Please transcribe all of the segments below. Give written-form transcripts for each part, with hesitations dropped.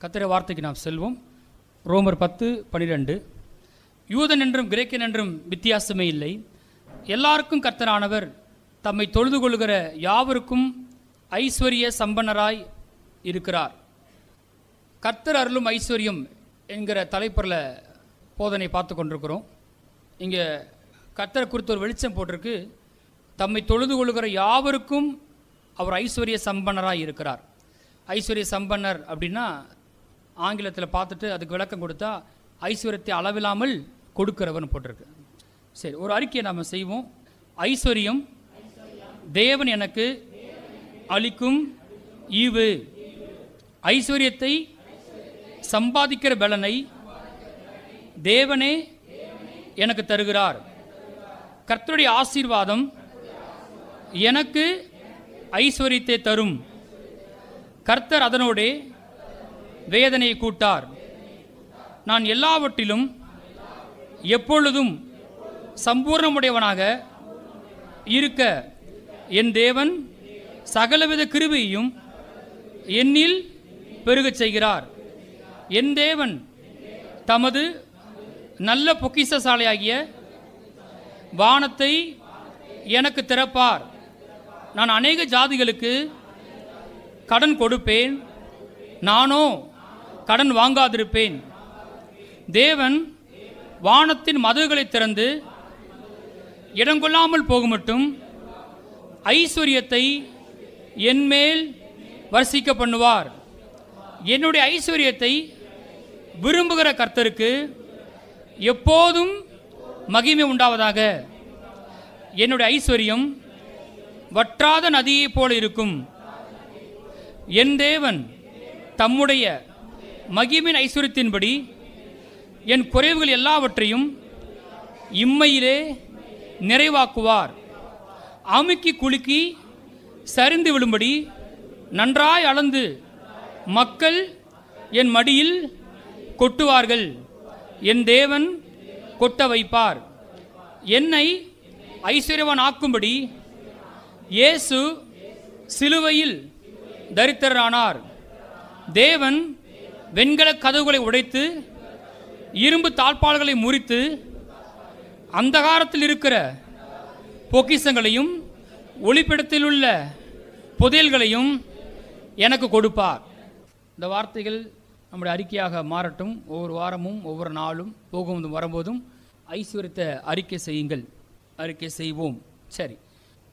கர்த்தருடைய வார்த்தைக்கு நாம் செல்வோம். ரோமர் 10:12. யூதன் என்றும் கிரேக்கன் என்றும் வித்தியாசமே இல்லை, எல்லாருக்கும் கர்த்தரானவர் தம்மை தொழுது கொள்கிற யாவருக்கும் ஐஸ்வர்ய சம்பன்னராய் இருக்கிறார். கர்த்தர் அருளும் ஐஸ்வர்யம் என்கிற தலைப்பில் போதனை பார்த்து கொண்டிருக்கிறோம். இங்கே கர்த்தரை குறித்து ஒரு வெளிச்சம் போட்டிருக்கு. தம்மை தொழுது கொள்கிற யாவருக்கும் அவர் ஐஸ்வர்ய சம்பன்னராய் இருக்கிறார். ஐஸ்வர்ய சம்பன்னர் அப்படின்னா ஆங்கிலத்தில் பார்த்துட்டு அதுக்கு விளக்கம் கொடுத்தா ஐஸ்வர்யத்தை அளவில்லாமல் கொடுக்கிறவன் போட்டிருக்கு. சரி, ஒரு அறிக்கையை நாம் செய்வோம். ஐஸ்வர்யம் தேவன் எனக்கு அளிக்கும் ஈவு. ஐஸ்வர்யத்தை சம்பாதிக்கிற பலனை தேவனே எனக்கு தருகிறார். கர்த்தருடைய ஆசீர்வாதம் எனக்கு ஐஸ்வர்யத்தை தரும். கர்த்தர் அதனோடே வேதனையை கூட்டார். நான் எல்லாவற்றிலும் எப்பொழுதும் சம்பூர்ணமுடையவனாக இருக்க என் தேவன் சகலவித கிருபையையும் என்னில் பெருகச் செய்கிறார். என் தேவன் தமது நல்ல பொக்கிஷசாலையாகிய வானத்தை எனக்கு திறப்பார். நான் அநேக ஜாதிகளுக்கு கடன் கொடுப்பேன், நானோ கடன் வாங்காதிருப்பேன். தேவன் வானத்தின் மதகுகளை திறந்து இடங்கொள்ளாமல் போகுமட்டும் ஐஸ்வர்யத்தை என்மேல் வர்ஷிக்க பண்ணுவார். என்னுடைய ஐஸ்வர்யத்தை விரும்புகிற கர்த்தருக்கு எப்போதும் மகிமை உண்டாவதாக. என்னுடைய ஐஸ்வர்யம் வற்றாத நதியைப் போல இருக்கும். என் தேவன் தம்முடைய மகிமையின் ஐஸ்வர்யத்தின்படி என் குறைவுகள் எல்லாவற்றையும் இம்மையிலே நிறைவாக்குவார். அமுக்கி குலுக்கி சரிந்து விழும்படி நன்றாய் அளந்து மக்கள் என் மடியில் கொட்டுவார்கள். என் தேவன் கொட்ட வைப்பார். என்னை ஐஸ்வர்யவான் ஆக்கும்படி இயேசு சிலுவையில் தரித்திரரானார். தேவன் வெண்கல கதவுகளை உடைத்து இரும்பு தாழ்பால்களை முறித்து அந்தகாரத்தில் இருக்கிற பொக்கிஷங்களையும் ஒளிப்பிடத்தில் உள்ள புதையல்களையும் எனக்கு கொடுப்பார். இந்த வார்த்தைகள் நம்முடைய அறிக்கையாக மாறட்டும். ஒவ்வொரு வாரமும் ஒவ்வொரு நாளும் போகும் வரும்போதும் ஐஸ்வர்யத்தை அறிக்கை செய்யுங்கள், அறிக்கை செய்வோம். சரி,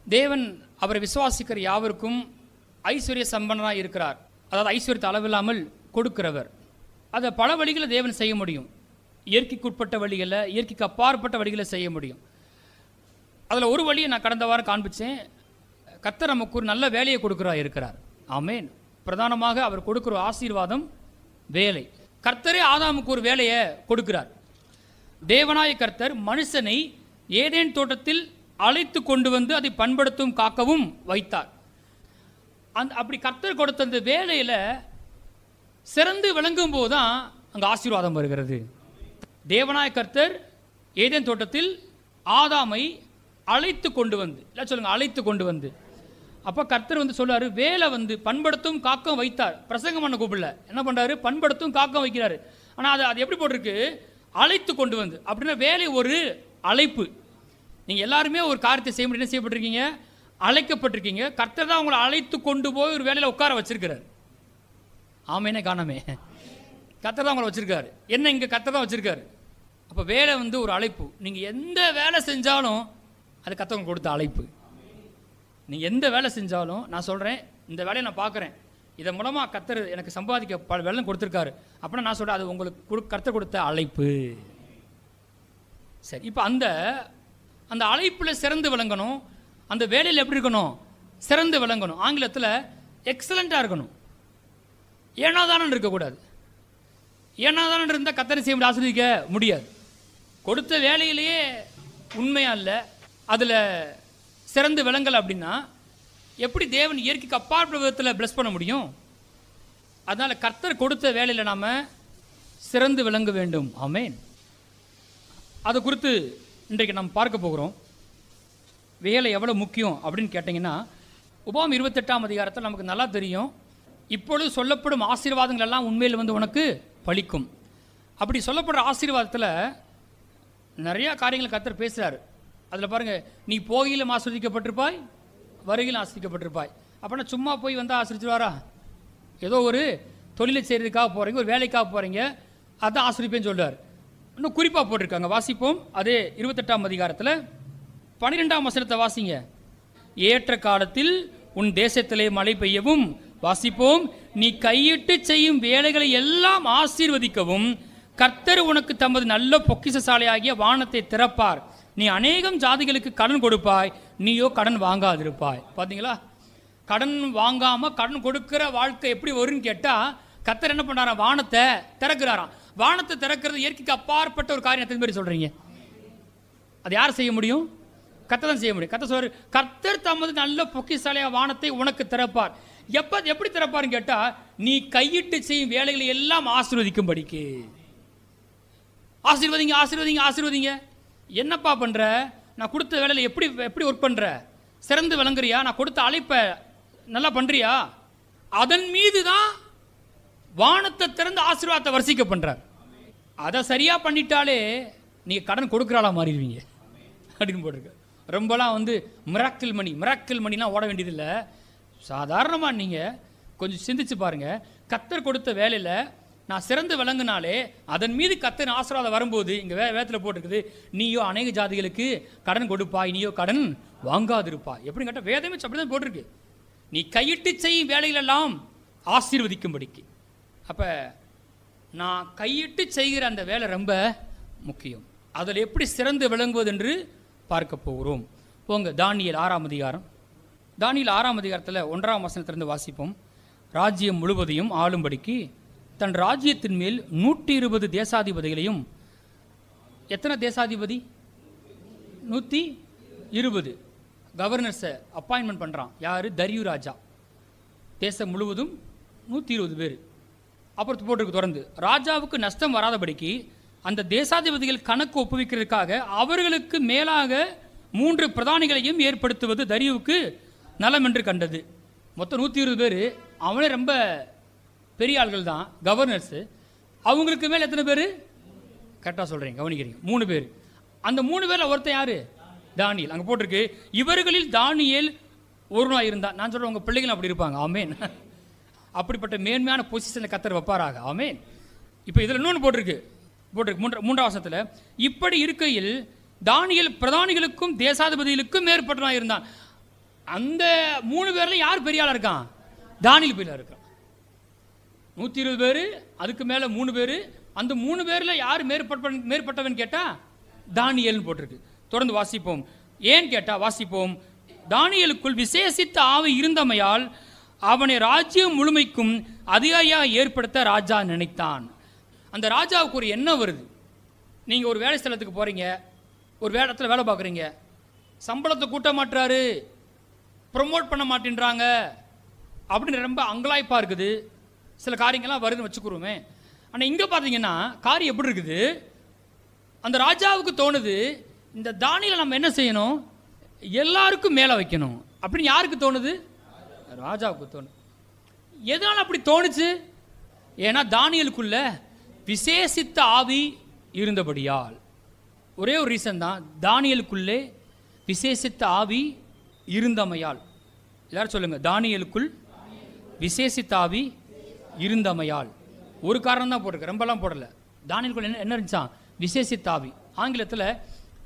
தேவன் அவரை விசுவாசிக்கிற யாவருக்கும் ஐஸ்வர்ய சம்பன்னராக இருக்கிறார். அதாவது ஐஸ்வர்யத்தை அளவில்லாமல் கொடுக்கிறவர். அதை பல வழிகளில் தேவன் செய்ய முடியும். இயற்கைக்குட்பட்ட வழிகளில், இயற்கைக்கு அப்பாற்பட்ட வழிகளில் செய்ய முடியும். அதில் ஒரு வழியை நான் கடந்த வாரம் காண்பித்தேன். கர்த்தர் நமக்கு ஒரு நல்ல வேலையை இருக்கிறார். ஆமேன். பிரதானமாக அவர் கொடுக்குற ஆசீர்வாதம் வேலை. கர்த்தரே ஆதாமுக்கு ஒரு வேலையை கொடுக்கிறார். தேவனாய கர்த்தர் மனுஷனை ஏதேன் தோட்டத்தில் அழைத்து கொண்டு வந்து அதை பண்படுத்தும் காக்கவும் வைத்தார். அப்படி கர்த்தர் கொடுத்த அந்த வேலையில் சிறந்து விளங்கும் போது தான் அங்கே ஆசீர்வாதம் வருகிறது. தேவனாய கர்த்தர் ஏதேன் தோட்டத்தில் ஆதாமை அழைத்து கொண்டு வந்து, இல்லை சொல்லுங்க, அழைத்து கொண்டு வந்து, அப்போ கர்த்தர் வந்து சொல்றாரு, வேலை வந்து பண்படுத்தும் காக்கம் வைத்தார். பிரசங்கம் பண்ண கூப்பிடல, என்ன பண்ணுறாரு, பண்படுத்தும் காக்கம் வைக்கிறாரு. ஆனால் அது எப்படி போட்டிருக்கு, அழைத்து கொண்டு வந்து. அப்படின்னா வேலை ஒரு அழைப்பு. நீங்கள் எல்லாருமே ஒரு காரியத்தை செய்ய முடியும், என்ன செய்யப்பட்டிருக்கீங்க, அழைக்கப்பட்டிருக்கீங்க. கர்த்தர் தான் உங்களை அழைத்து கொண்டு போய் ஒரு வேலையில் உட்கார வச்சிருக்கிறார். ஆமேனே காணாமே, கர்த்தர் தான் உங்களை வச்சிருக்காரு. என்ன இங்கே கர்த்தர் தான் வச்சிருக்காரு. அப்போ வேலை வந்து ஒரு அழைப்பு. நீங்கள் எந்த வேலை செஞ்சாலும் அது கர்த்தர் கொடுத்த அழைப்பு. நீங்கள் எந்த வேலை செஞ்சாலும், நான் சொல்கிறேன், இந்த வேலையை நான் பார்க்குறேன், இதன் மூலமாக கர்த்தர் எனக்கு சம்பாதிக்க பல வேலை கொடுத்துருக்காரு அப்படின்னா நான் சொல்கிறேன், அது உங்களுக்கு கர்த்தர் கொடுத்த அழைப்பு. சரி, இப்போ அந்த அழைப்பில் சிறந்து விளங்கணும். அந்த வேலையில் எப்படி இருக்கணும், சிறந்து விளங்கணும். ஆங்கிலத்தில் எக்ஸலண்ட்டாக இருக்கணும். ஏனாதானே இருக்கக்கூடாது. ஏனாதானே இருந்தால் கர்த்தரை செய்ய முடியாது, ஆசீர்வதிக்க முடியாது. கொடுத்த வேலையிலேயே உண்மையாக இல்லை, அதில் சிறந்து விளங்கலை அப்படின்னா எப்படி தேவன் இயற்கைக்கு அப்பாற்பட்ட விதத்தில் பிளஸ் பண்ண முடியும்? அதனால் கர்த்தர் கொடுத்த வேலையில் நாம் சிறந்து விளங்க வேண்டும். ஆமேன். அதை குறித்து இன்றைக்கு நாம் பார்க்க போகிறோம். வேலை எவ்வளோ முக்கியம் அப்படின்னு கேட்டிங்கன்னா, உபாகம் 28ஆம் அதிகாரத்தில் நமக்கு நல்லா தெரியும். இப்பொழுது சொல்லப்படும் ஆசீர்வாதங்கள் எல்லாம் உண்மையில் வந்து உனக்கு பலிக்கும். அப்படி சொல்லப்படுற ஆசீர்வாதத்தில் நிறையா காரியங்கள் கர்த்தர் பேசுகிறார். அதில் பாருங்கள், நீ போகையிலும் ஆசீர்வதிக்கப்பட்டிருப்பாய், வருகையிலும் ஆசீர்வதிக்கப்பட்டிருப்பாய். அப்படின்னா சும்மா போய் வந்தால் ஆசீர்வதிச்சுவாரா? ஏதோ ஒரு தொழிலை செய்கிறதுக்காக போகிறீங்க, ஒரு வேலைக்காக போகிறீங்க, அதான் ஆசீர்வதிப்பேன்னு சொல்லுவார். இன்னும் குறிப்பாக போட்டிருக்காங்க, வாசிப்போம். அதே 28ஆம் அதிகாரத்தில் 12ஆம் வசனத்தை வாசிங்க. ஏற்ற காலத்தில் உன் தேசத்திலே மழை பெய்யவும், வாசிப்போம், நீ கையிட்டு செய்யும் வேலைகளை எல்லாம் ஆசீர்வதிக்கவும் கர்த்தர் உனக்கு தமது நல்ல பொக்கிஷசாலையாகிய வானத்தை திறப்பார். நீ அநேகம் ஜாதிகளுக்கு கடன் கொடுப்பாய், நீயோ கடன் வாங்காதிருப்பாய். பார்த்தீங்களா? கடன் வாங்காமல் கடன் கொடுக்கிற வாழ்க்கை எப்படி வரும்னு கேட்டால், கர்த்தர் என்ன பண்ணுறாராம்? வானத்தை திறக்கிறாராம். வானத்தை திறக்கிறது இயற்கைக்கு அப்பாற்பட்ட ஒரு காரியம். எத்தனை பேர் சொல்கிறீங்க? அது யார் செய்ய முடியும்? கர்த்தர் தான் செய்ய முடியும். கர்த்தர் சொல்றாரு, கர்த்தர் தமது நல்ல பொக்கிஷசாலையாக வானத்தை உனக்கு திறப்பார். எப்படி திறப்பாருன்னு கேட்டால், நீ கையிட்டு செய்யும் வேலைகளை எல்லாம் ஆசீர்வதிக்கும்படிக்கு. ஆசீர்வதிங்க, ஆசீர்வதிங்க, ஆசீர்வதிங்க. என்னப்பா பண்ணுற? நான் கொடுத்த வேலையில் எப்படி ஒர்க் பண்ணுற? சிறந்து விளங்குறியா? நான் கொடுத்த அழைப்பை நல்லா பண்ணுறியா? அதன் மீது தான் வானத்தை திறந்து ஆசீர்வாதத்தை வரிசைக்க பண்ணுறார். அதை சரியாக பண்ணிட்டாலே நீங்கள் கடன் கொடுக்குறாளா மாறிடுவீங்க அப்படின்னு போட்டிருக்கு. ரொம்பலாம் வந்து மிராக்கிள் மணிலாம் ஓட வேண்டியதில்லை. சாதாரணமாக நீங்கள் கொஞ்சம் சிந்திச்சு பாருங்கள். கர்த்தர் கொடுத்த வேலையில் நான் சிறந்து விளங்குனாலே அதன் மீது கர்த்தர் ஆசீர்வாதம் வரும்போது, இங்கே வேதத்தில் போட்டிருக்குது, நீயோ அநேக ஜாதிகளுக்கு கடன் கொடுப்பாய், நீயோ கடன் வாங்காதிருப்பாய். எப்படின்னு கேட்டால் வேதமே அப்படி தான் போட்டிருக்கு. நீ கையிட்டு செய்யும் வேலைகளெல்லாம் ஆசீர்வதிக்கும்படிக்கு. அப்போ நான் கையிட்டு செய்கிற அந்த வேலை ரொம்ப முக்கியம். அதில் எப்படி சிறந்து விளங்குவது என்று பார்க்க போகிறோம். போங்க, தானியேல் 6ஆம் அதிகாரம். தானியேல் 6ஆம் அதிகாரத்தில் 1ஆம் வசனத்திலிருந்து வாசிப்போம். ராஜ்யம் முழுவதையும் ஆளும்படிக்கு தன் ராஜ்யத்தின் மேல் 120 தேசாதிபதிகளையும். எத்தனை தேசாதிபதி? 120 கவர்னர்ஸை அப்பாயின்மெண்ட் பண்ணுறான். யார்? தரியு ராஜா. தேசம் முழுவதும் 120 பேர். அப்புறம் போட்டிருக்கு தொடர்ந்து, ராஜாவுக்கு நஷ்டம் வராதபடிக்கு அந்த தேசாதிபதிகள் கணக்கு ஒப்புவிக்கிறதுக்காக அவர்களுக்கு மேலாக 3 பிரதானிகளையும் ஏற்படுத்துவது தரியுவுக்கு நலம் என்று கண்டது. மொத்தம் 120 பேர். அவனே ரொம்ப பெரிய ஆள்கள் தான், கவர்னர்ஸு. அவங்களுக்கு மேலே எத்தனை பேர்? கரெக்டாக சொல்கிறீங்க, கவனிக்கிறீங்க, 3 பேர். அந்த 3 பேரில் ஒருத்தன் யார்? தானியேல். அங்கே போட்டிருக்கு, இவர்களில் தானியேல் ஒருவனாக இருந்தான். நான் சொல்கிறேன், உங்கள் பிள்ளைகள் அப்படி இருப்பாங்க. ஆமேன். அப்படிப்பட்ட மேன்மையான பொசிஷனை கர்த்தர் வைப்பாராக. ஆமேன். இப்போ இதில் இன்னொன்று போட்டிருக்கு 3ஆம் வசனத்தில், இப்படி இருக்கையில் தானியேல் பிரதானிகளுக்கும் தேசாதிபதிகளுக்கும் மேற்பட்டவனாக இருந்தான். அந்த 3 பேரில் யார் பெரிய ஆளாக இருக்கான்? தானியேல் பெரிய ஆளாக இருக்கான். 120 பேர், அதுக்கு மேலே 3 பேர். அந்த 3 பேரில் யார் மேற்பட்டவன் கேட்டால் தானியேல்னு போட்டிருக்கு. தொடர்ந்து வாசிப்போம். ஏன் கேட்டால் வாசிப்போம். தானியேலுக்குள் விசேஷித்த ஆவி இருந்தமையால் அவனை ராஜ்யம் முழுமைக்கும் அதிகாரியாக ஏற்படுத்த ராஜா நினைத்தான். அந்த ராஜாவுக்கு ஒரு எண்ணம் வருது. நீங்கள் ஒரு வேலை ஸ்தலத்துக்கு போகிறீங்க, ஒரு இடத்துல வேலை பார்க்குறீங்க, சம்பளத்தை கூட்ட மாட்டுறாரு, ப்ரொமோட் பண்ண மாட்டேன்றாங்க அப்படின்னு ரொம்ப அங்கலாய்ப்பாக இருக்குது. சில காரியங்கள்லாம் வருதுன்னு வச்சுக்கிறோமே. ஆனால் இங்கே பார்த்தீங்கன்னா காரியம் எப்படி இருக்குது? அந்த ராஜாவுக்கு தோணுது, இந்த தானியேலை நம்ம என்ன செய்யணும்? எல்லாருக்கும் மேலே வைக்கணும் அப்படின்னு. யாருக்கு தோணுது? ராஜாவுக்கு தோணுது. எதனால் அப்படி தோணுச்சு? ஏன்னா தானியேலுக்குள்ள விசேஷித்த ஆவி இருந்தபடியால். ஒரே ஒரு ரீசன் தான், தானியேலுக்குள்ளே விசேஷித்த ஆவி இருந்தமையால். எல்லாரும் சொல்லுங்கள், தானியேலுக்குள் விசேஷித்த ஆவி இருந்தமையால். ஒரு காரணம் தான் போட்டிருக்கு, ரொம்பலாம் போடலை. தானியேலுக்குள்ள என்ன இருந்துச்சான்? விசேஷித்த ஆவி. ஆங்கிலத்தில்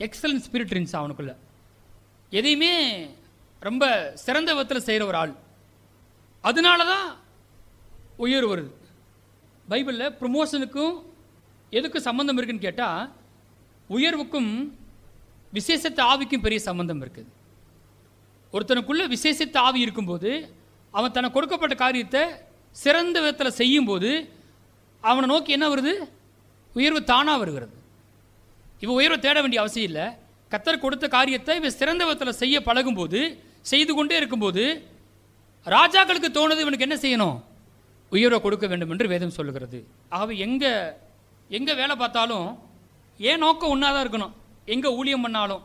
எக்ஸலன்ட் ஸ்பிரிட் இருந்துச்சா அவனுக்குள்ள. எதையுமே ரொம்ப சிறந்த விதத்தில் செய்கிற ஒரு ஆள். அதனால தான் உயர்வு வருது. பைபிளில் ப்ரொமோஷனுக்கும் எதுக்கும் சம்மந்தம் இருக்குன்னு கேட்டால், உயர்வுக்கும் விசேஷத்த ஆவிக்கும் பெரிய சம்பந்தம் இருக்குது. ஒருத்தனுக்குள்ள விசேஷத்த ஆவி இருக்கும்போது அவன் தனக்கு கொடுக்கப்பட்ட காரியத்தை சிறந்த விதத்தில் செய்யும்போது அவனை நோக்கி என்ன வருது? உயர்வு தானாக வருகிறது. இவன் உயர்வை தேட வேண்டிய அவசியம் இல்லை. கர்த்தர் கொடுத்த காரியத்தை இவன் சிறந்த விதத்தில் செய்ய பழகும்போது, செய்து கொண்டே இருக்கும்போது ராஜாக்களுக்கு தோணுது, இவனுக்கு என்ன செய்யணும்? உயர்வை கொடுக்க வேண்டும் என்று வேதம் சொல்லுகிறது. ஆகவே எங்கே வேலை பார்த்தாலும் என் நோக்கம் ஒன்றாதான் இருக்கணும். எங்கே ஊழியம் பண்ணாலும்,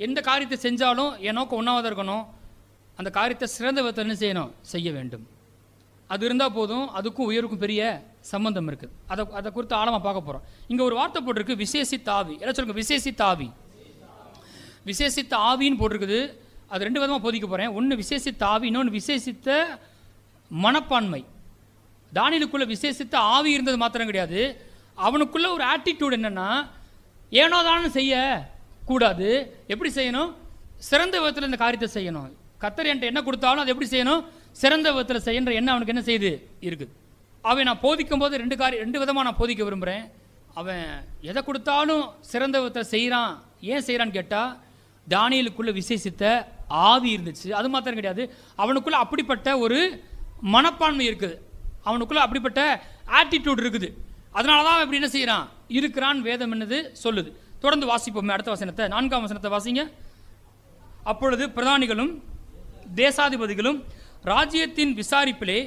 எந்த காரியத்தை செஞ்சாலும் என் நோக்கம் ஒன்றாவதாக இருக்கணும். அந்த காரியத்தை சிறந்த விதத்தில் என்ன செய்யணும்? செய்ய வேண்டும். அது இருந்தால் போதும். அதுக்கும் உயருக்கும் பெரிய சம்பந்தம் இருக்குது. அதை குறித்து ஆழமாக பார்க்க போகிறோம். இங்கே ஒரு வார்த்தை போட்டிருக்கு, விசேஷித்த ஆவி. எல்லாம் சொல்லுங்க, விசேஷித்த ஆவி. விசேஷித்த ஆவின்னு போட்டிருக்குது. அது ரெண்டு விதமாக போதிக்க போகிறேன். ஒன்று விசேஷித்த ஆவி, இன்னொன்று விசேஷித்த மனப்பான்மை. தானியேலுக்குள்ள விசேஷித்த ஆவி இருந்தது மாத்திரம் கிடையாது, அவனுக்குள்ள ஒரு ஆட்டிடியூட் என்னன்னா, ஏனோ தானே செய்ய கூடாது. எப்படி செய்யணும்? சிறந்த விதத்தில் இந்த காரியத்தை செய்யணும். கர்த்தர் என்கிட்ட என்ன கொடுத்தாலும் அது எப்படி செய்யணும்? சிறந்த விதத்தில் செய்யன்ற எண்ணம் அவனுக்கு என்ன செய்யுது இருக்குது. அவன் நான் போதிக்கும் போது ரெண்டு விதமாக நான் போதிக்க விரும்புகிறேன். அவன் எதை கொடுத்தாலும் சிறந்த விதத்தில் செய்கிறான். ஏன் செய்கிறான்னு கேட்டால், தானியேலுக்குள்ள விசேஷித்த ஆவி இருந்துச்சு. அது மாத்திரம் கிடையாது, அவனுக்குள்ள அப்படிப்பட்ட ஒரு மனப்பான்மை இருக்குது, அவனுக்குள்ள அப்படிப்பட்ட ஆட்டிடியூட் இருக்குது. அதனால தான் இப்படி என்ன செய்கிறான் இருக்கிறான். வேதம் என்னது சொல்லுது. தொடர்ந்து வாசிப்போமே அடுத்த வசனத்தை, 4ஆம் வசனத்தை வாசிங்க. அப்பொழுது பிரதானிகளும் தேசாதிபதிகளும் ராஜ்யத்தின் விசாரிப்பிலே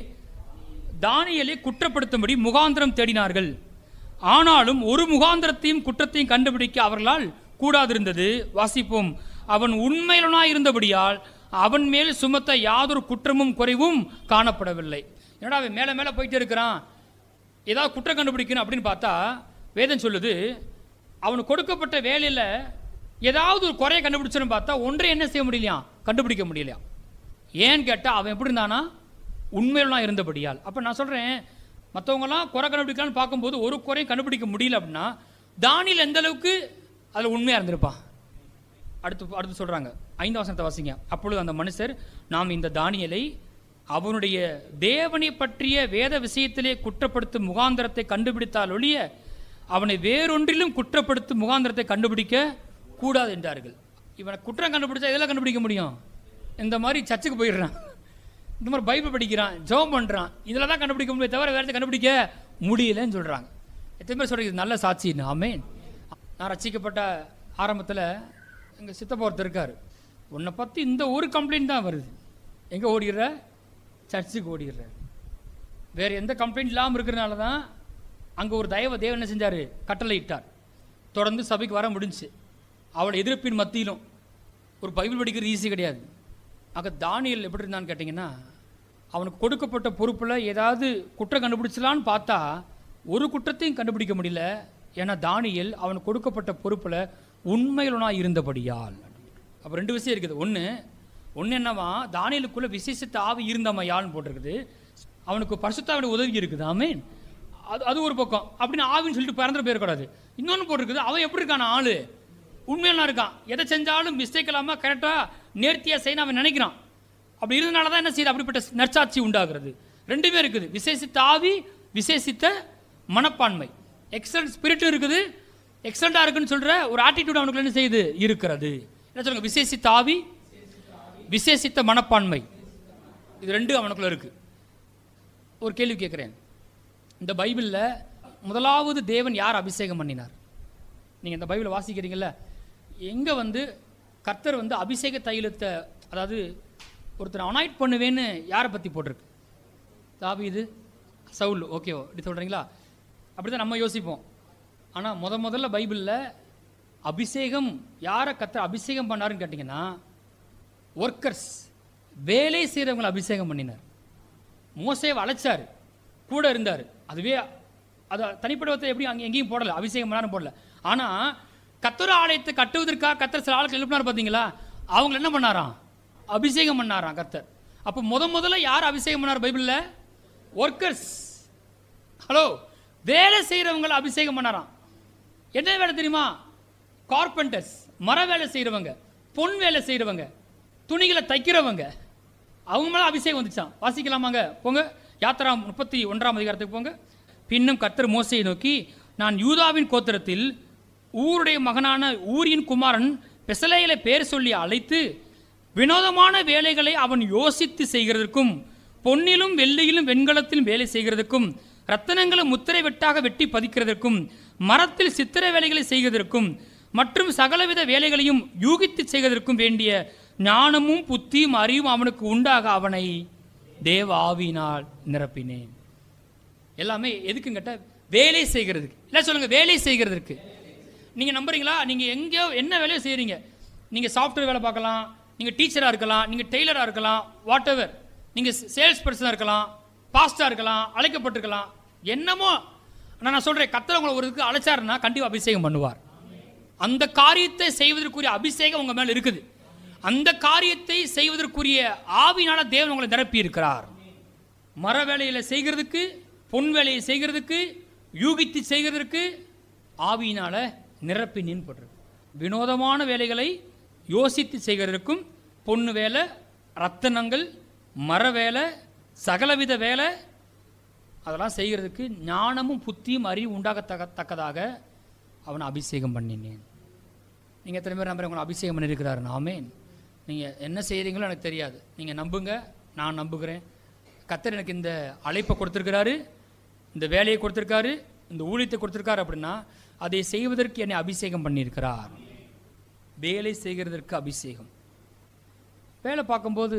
தானியேலை குற்றப்படுத்தும்படி முகாந்திரம் தேடினார்கள். ஆனாலும் ஒரு முகாந்திரத்தையும் குற்றத்தையும் கண்டுபிடிக்க அவர்களால் கூடாதிருந்தது. வாசிப்போம். அவன் உண்மையுள்ளவனாய் இருந்தபடியால் அவன் மேல் சுமத்த யாதொரு குற்றமும் குறைவும் காணப்படவில்லை. என்னடா அவன் மேலே மேலே போயிட்டே இருக்கிறான், ஏதாவது குற்றம் கண்டுபிடிக்கணும் அப்படின்னு பார்த்தா வேதம் சொல்லுது, அவனுக்கு கொடுக்கப்பட்ட வேலையில் ஏதாவது ஒரு குறையை கண்டுபிடிச்சோன்னு பார்த்தா ஒன்றை என்ன செய்ய முடியலையா? கண்டுபிடிக்க முடியலையா? ஏன்னு கேட்டால் அவன் எப்படி இருந்தானா? உண்மையிலாம் இருந்தபடியால். அப்போ நான் சொல்கிறேன், மற்றவங்களாம் குறை கண்டுபிடிக்கலான்னு பார்க்கும்போது ஒரு குறையும் கண்டுபிடிக்க முடியல அப்படின்னா தானியேல் எந்த அளவுக்கு அதில் உண்மையாக இருந்திருப்பான். அடுத்து சொல்கிறாங்க, 5ஆம் வசனத்தை வாசிங்க. அப்பொழுது அந்த மனுஷர், நாம் இந்த தானியேலை அவனுடைய தேவனை பற்றிய வேத விஷயத்திலே குற்றப்படுத்தும் முகாந்திரத்தை கண்டுபிடித்தால் ஒழிய அவனை வேறொன்றிலும் குற்றப்படுத்தும் முகாந்திரத்தை கண்டுபிடிக்க கூடாது என்றார்கள். இவனை குற்றம் கண்டுபிடிச்சா இதெல்லாம் கண்டுபிடிக்க முடியும்? இந்த மாதிரி சர்ச்சுக்கு போயிடுறான், இந்த மாதிரி பைபிள் படிக்கிறான், ஜெபம் பண்ணுறான், இதில் தான் கண்டுபிடிக்க முடியும், தவிர வேறு கண்டுபிடிக்க முடியலன்னு சொல்கிறாங்க. எத்தனை பேர் சொல்கிறது இது நல்ல சாட்சின்னு? ஆமென். நான் ரட்சிக்கப்பட்ட ஆரம்பத்தில் எங்கள் சித்தப்பா ஒருத்தர் இருக்கார், உன்னை பற்றி இந்த ஒரு கம்ப்ளைண்ட் தான் வருது. எங்கே ஓடிடுற? சர்ச்சுக்கு ஓடிடுற. வேறு எந்த கம்ப்ளைண்ட் இல்லாமல் இருக்கிறனால தான் அங்கே ஒரு தேவன் என்ன செஞ்சார்? கட்டளை இட்டார். தொடர்ந்து சபைக்கு வர முடிஞ்சு. அவளை எதிர்ப்பின் மத்தியிலும் ஒரு பைபிள் படிக்கிறது ஈஸி கிடையாது. ஆக தானியேல் எப்படி இருந்தான்னு கேட்டிங்கன்னா, அவனுக்கு கொடுக்கப்பட்ட பொறுப்பில் ஏதாவது குற்றம் கண்டுபிடிச்சலான்னு பார்த்தா ஒரு குற்றத்தையும் கண்டுபிடிக்க முடியல. ஏன்னா தானியேல் அவனுக்கு கொடுக்கப்பட்ட பொறுப்பில் உண்மையுள்ளவனாய் இருந்தபடியால். அப்போ ரெண்டு விஷயம் இருக்குது. ஒன்று என்னவா, தானியேலுக்குள்ள விசேஷித்த ஆவி இருந்தமையால்னு போட்டிருக்குது. அவனுக்கு பரிசுத்தாவின் உதவி இருக்குது. ஆமென். அது ஒரு பக்கம். அப்படின்னு ஆவின்னு சொல்லிட்டு பிறந்த போயிடக்கூடாது. இன்னொன்று போட்டிருக்குது, அவன் எப்படி இருக்கான ஆள்? உண்மையிலாம் இருக்கான். எதை செஞ்சாலும் மிஸ்டேக் இல்லாமல் கரெக்டாக நேர்த்தியாக செய்யணும் அவன் நினைக்கிறான். அப்படி இருந்தனால தான் என்ன செய்யுது? அப்படிப்பட்ட நற்சாட்சி உண்டாகிறது. ரெண்டுமே இருக்குது. விசேஷித்த ஆவி, விசேஷித்த மனப்பான்மை. எக்ஸலன்ட் ஸ்பிரிட்டும் இருக்குது, எக்ஸலண்டாக இருக்குன்னு சொல்கிற ஒரு ஆட்டிடியூட் அவனுக்கு என்ன செய்யுது? இருக்கிறது. என்ன சொல்லுங்க? விசேஷித்த ஆவி, விசேஷித்த மனப்பான்மை, இது ரெண்டு அவனுக்குள்ள இருக்குது. ஒரு கேள்வி கேட்குறேன். இந்த பைபிளில் முதலாவது தேவன் யார் அபிஷேகம் பண்ணினார்? நீங்கள் இந்த பைபிளை வாசிக்கிறீங்கள, எங்கே கர்த்தர் அபிஷேக தைலத்தை, அதாவது ஒருத்தர் அனாய்ட் பண்ணுவேன்னு யாரை பற்றி போட்டிருக்கு? தாவீது, சவுல். ஓகேவோ இப்படி சொல்கிறீங்களா? அப்படி தான் நம்ம யோசிப்போம். ஆனால் முதல்ல பைபிளில் அபிஷேகம் யாரை கர்த்தர் அபிஷேகம் பண்ணாருன்னு கேட்டிங்கன்னா, ஒர்க்கர்ஸ், வேலை செய்கிறவங்களை அபிஷேகம் பண்ணினார். மோசேவை அழைச்சார், கூட இருந்தார். அதுவே அது தனிப்படத்தை எப்படி எங்கேயும் போடலை, அபிஷேகம் பண்ணாரும் போடல. ஆனால் கர்த்தர் ஆலயத்தை கட்டுவதற்காக கர்த்தர் சில ஆளுக்கு எழுப்பினார் பார்த்தீங்களா? அவங்க என்ன பண்ணாராம்? அபிஷேகம் பண்ணாராம் கர்த்தர். அப்போ முதல்ல யார் அபிஷேகம் பண்ணார் பைபிளில்? ஒர்க்கர்ஸ். ஹலோ, வேலை செய்கிறவங்களை அபிஷேகம் பண்ணாராம். என்ன வேலை தெரியுமா? கார்பெண்டர்ஸ், மர வேலை செய்கிறவங்க, பொன் வேலை செய்கிறவங்க, துணிகளை தைக்கிறவங்க, அவங்க மேலே அபிஷேகம் வந்துச்சான். வாசிக்கலாமாங்க? போங்க, யாத்திரா 31ஆம் அதிகாரத்துக்கு போங்க. பின்னும் கர்த்தர் மோசேயை நோக்கி, நான் யூதாவின் கோத்திரத்தில் ஊருடைய மகனான ஊரின் குமாரன் பெசலேயலை பேர் சொல்லி அழைத்து வினோதமான வேலைகளை அவன் யோசித்து செய்கிறதற்கும், பொன்னிலும் வெள்ளியிலும் வெண்கலத்திலும் வேலை செய்கிறதற்கும், ரத்தனங்களை முத்திரை வெட்டாக வெட்டி பதிக்கிறதற்கும், மரத்தில் சித்திர வேலைகளை செய்வதற்கும் மற்றும் சகலவித வேலைகளையும் யூகித்து செய்வதற்கும் வேண்டிய ஞானமும் புத்தியும் அறிவும் அவனுக்கு உண்டாக அவனை தேவ ஆவியினால் நிரப்பினேன். எல்லாமே எதுக்குன்னு கேட்டால் வேலை செய்கிறதுக்கு. இல்லை சொல்லுங்கள், வேலை செய்கிறதுக்கு. நீங்கள் நம்புறீங்களா? நீங்கள் எங்கேயோ என்ன வேலையோ செய்கிறீங்க. நீங்கள் சாஃப்ட்வேர் வேலை பார்க்கலாம், நீங்கள் டீச்சராக இருக்கலாம், நீங்கள் டெய்லராக இருக்கலாம், வாட் எவர், நீங்கள் சேல்ஸ் பர்சனாக இருக்கலாம், பாஸ்டா இருக்கலாம், அழைக்கப்பட்டிருக்கலாம், என்னமோ. ஆனால் நான் சொல்கிறேன், கர்த்தர் உங்களை ஒரு இதுக்கு அழைச்சாருன்னா கண்டிப்பாக அபிஷேகம் பண்ணுவார். அந்த காரியத்தை செய்வதற்குரிய அபிஷேகம் உங்கள் மேலே இருக்குது. அந்த காரியத்தை செய்வதற்குரிய ஆவியினால தேவன் உங்களை நிரப்பி இருக்கிறார். மர வேலையில் செய்கிறதுக்கு, பொன் வேலையை செய்கிறதுக்கு, யூகித்து செய்கிறதுக்கு ஆவியினால நிரப்பி நின்படுறது. வினோதமான வேலைகளை யோசித்து செய்கிறதுக்கும், பொண்ணு வேலை, ரத்தனங்கள், மர வேலை, சகலவித வேலை, அதெல்லாம் செய்கிறதுக்கு ஞானமும் புத்தியும் அறிவு உண்டாகத்தக்கதாக அவனை அபிஷேகம் பண்ணினேன். நீங்கள் எத்தனை பேர் நம்புற உங்களை அபிஷேகம் பண்ணியிருக்கிறாரு? ஆமென். நீங்கள் என்ன செய்கிறீங்களோ எனக்கு தெரியாது, நீங்கள் நம்புங்க, நான் நம்புகிறேன். கர்த்தர் எனக்கு இந்த அழைப்பை கொடுத்துருக்கிறாரு, இந்த வேலையை கொடுத்துருக்காரு, இந்த ஊழியத்தை கொடுத்துருக்காரு அப்படின்னா அதை செய்வதற்கு என்னை அபிஷேகம் பண்ணியிருக்கிறார். வேலை செய்கிறதற்கு அபிஷேகம். வேலை பார்க்கும்போது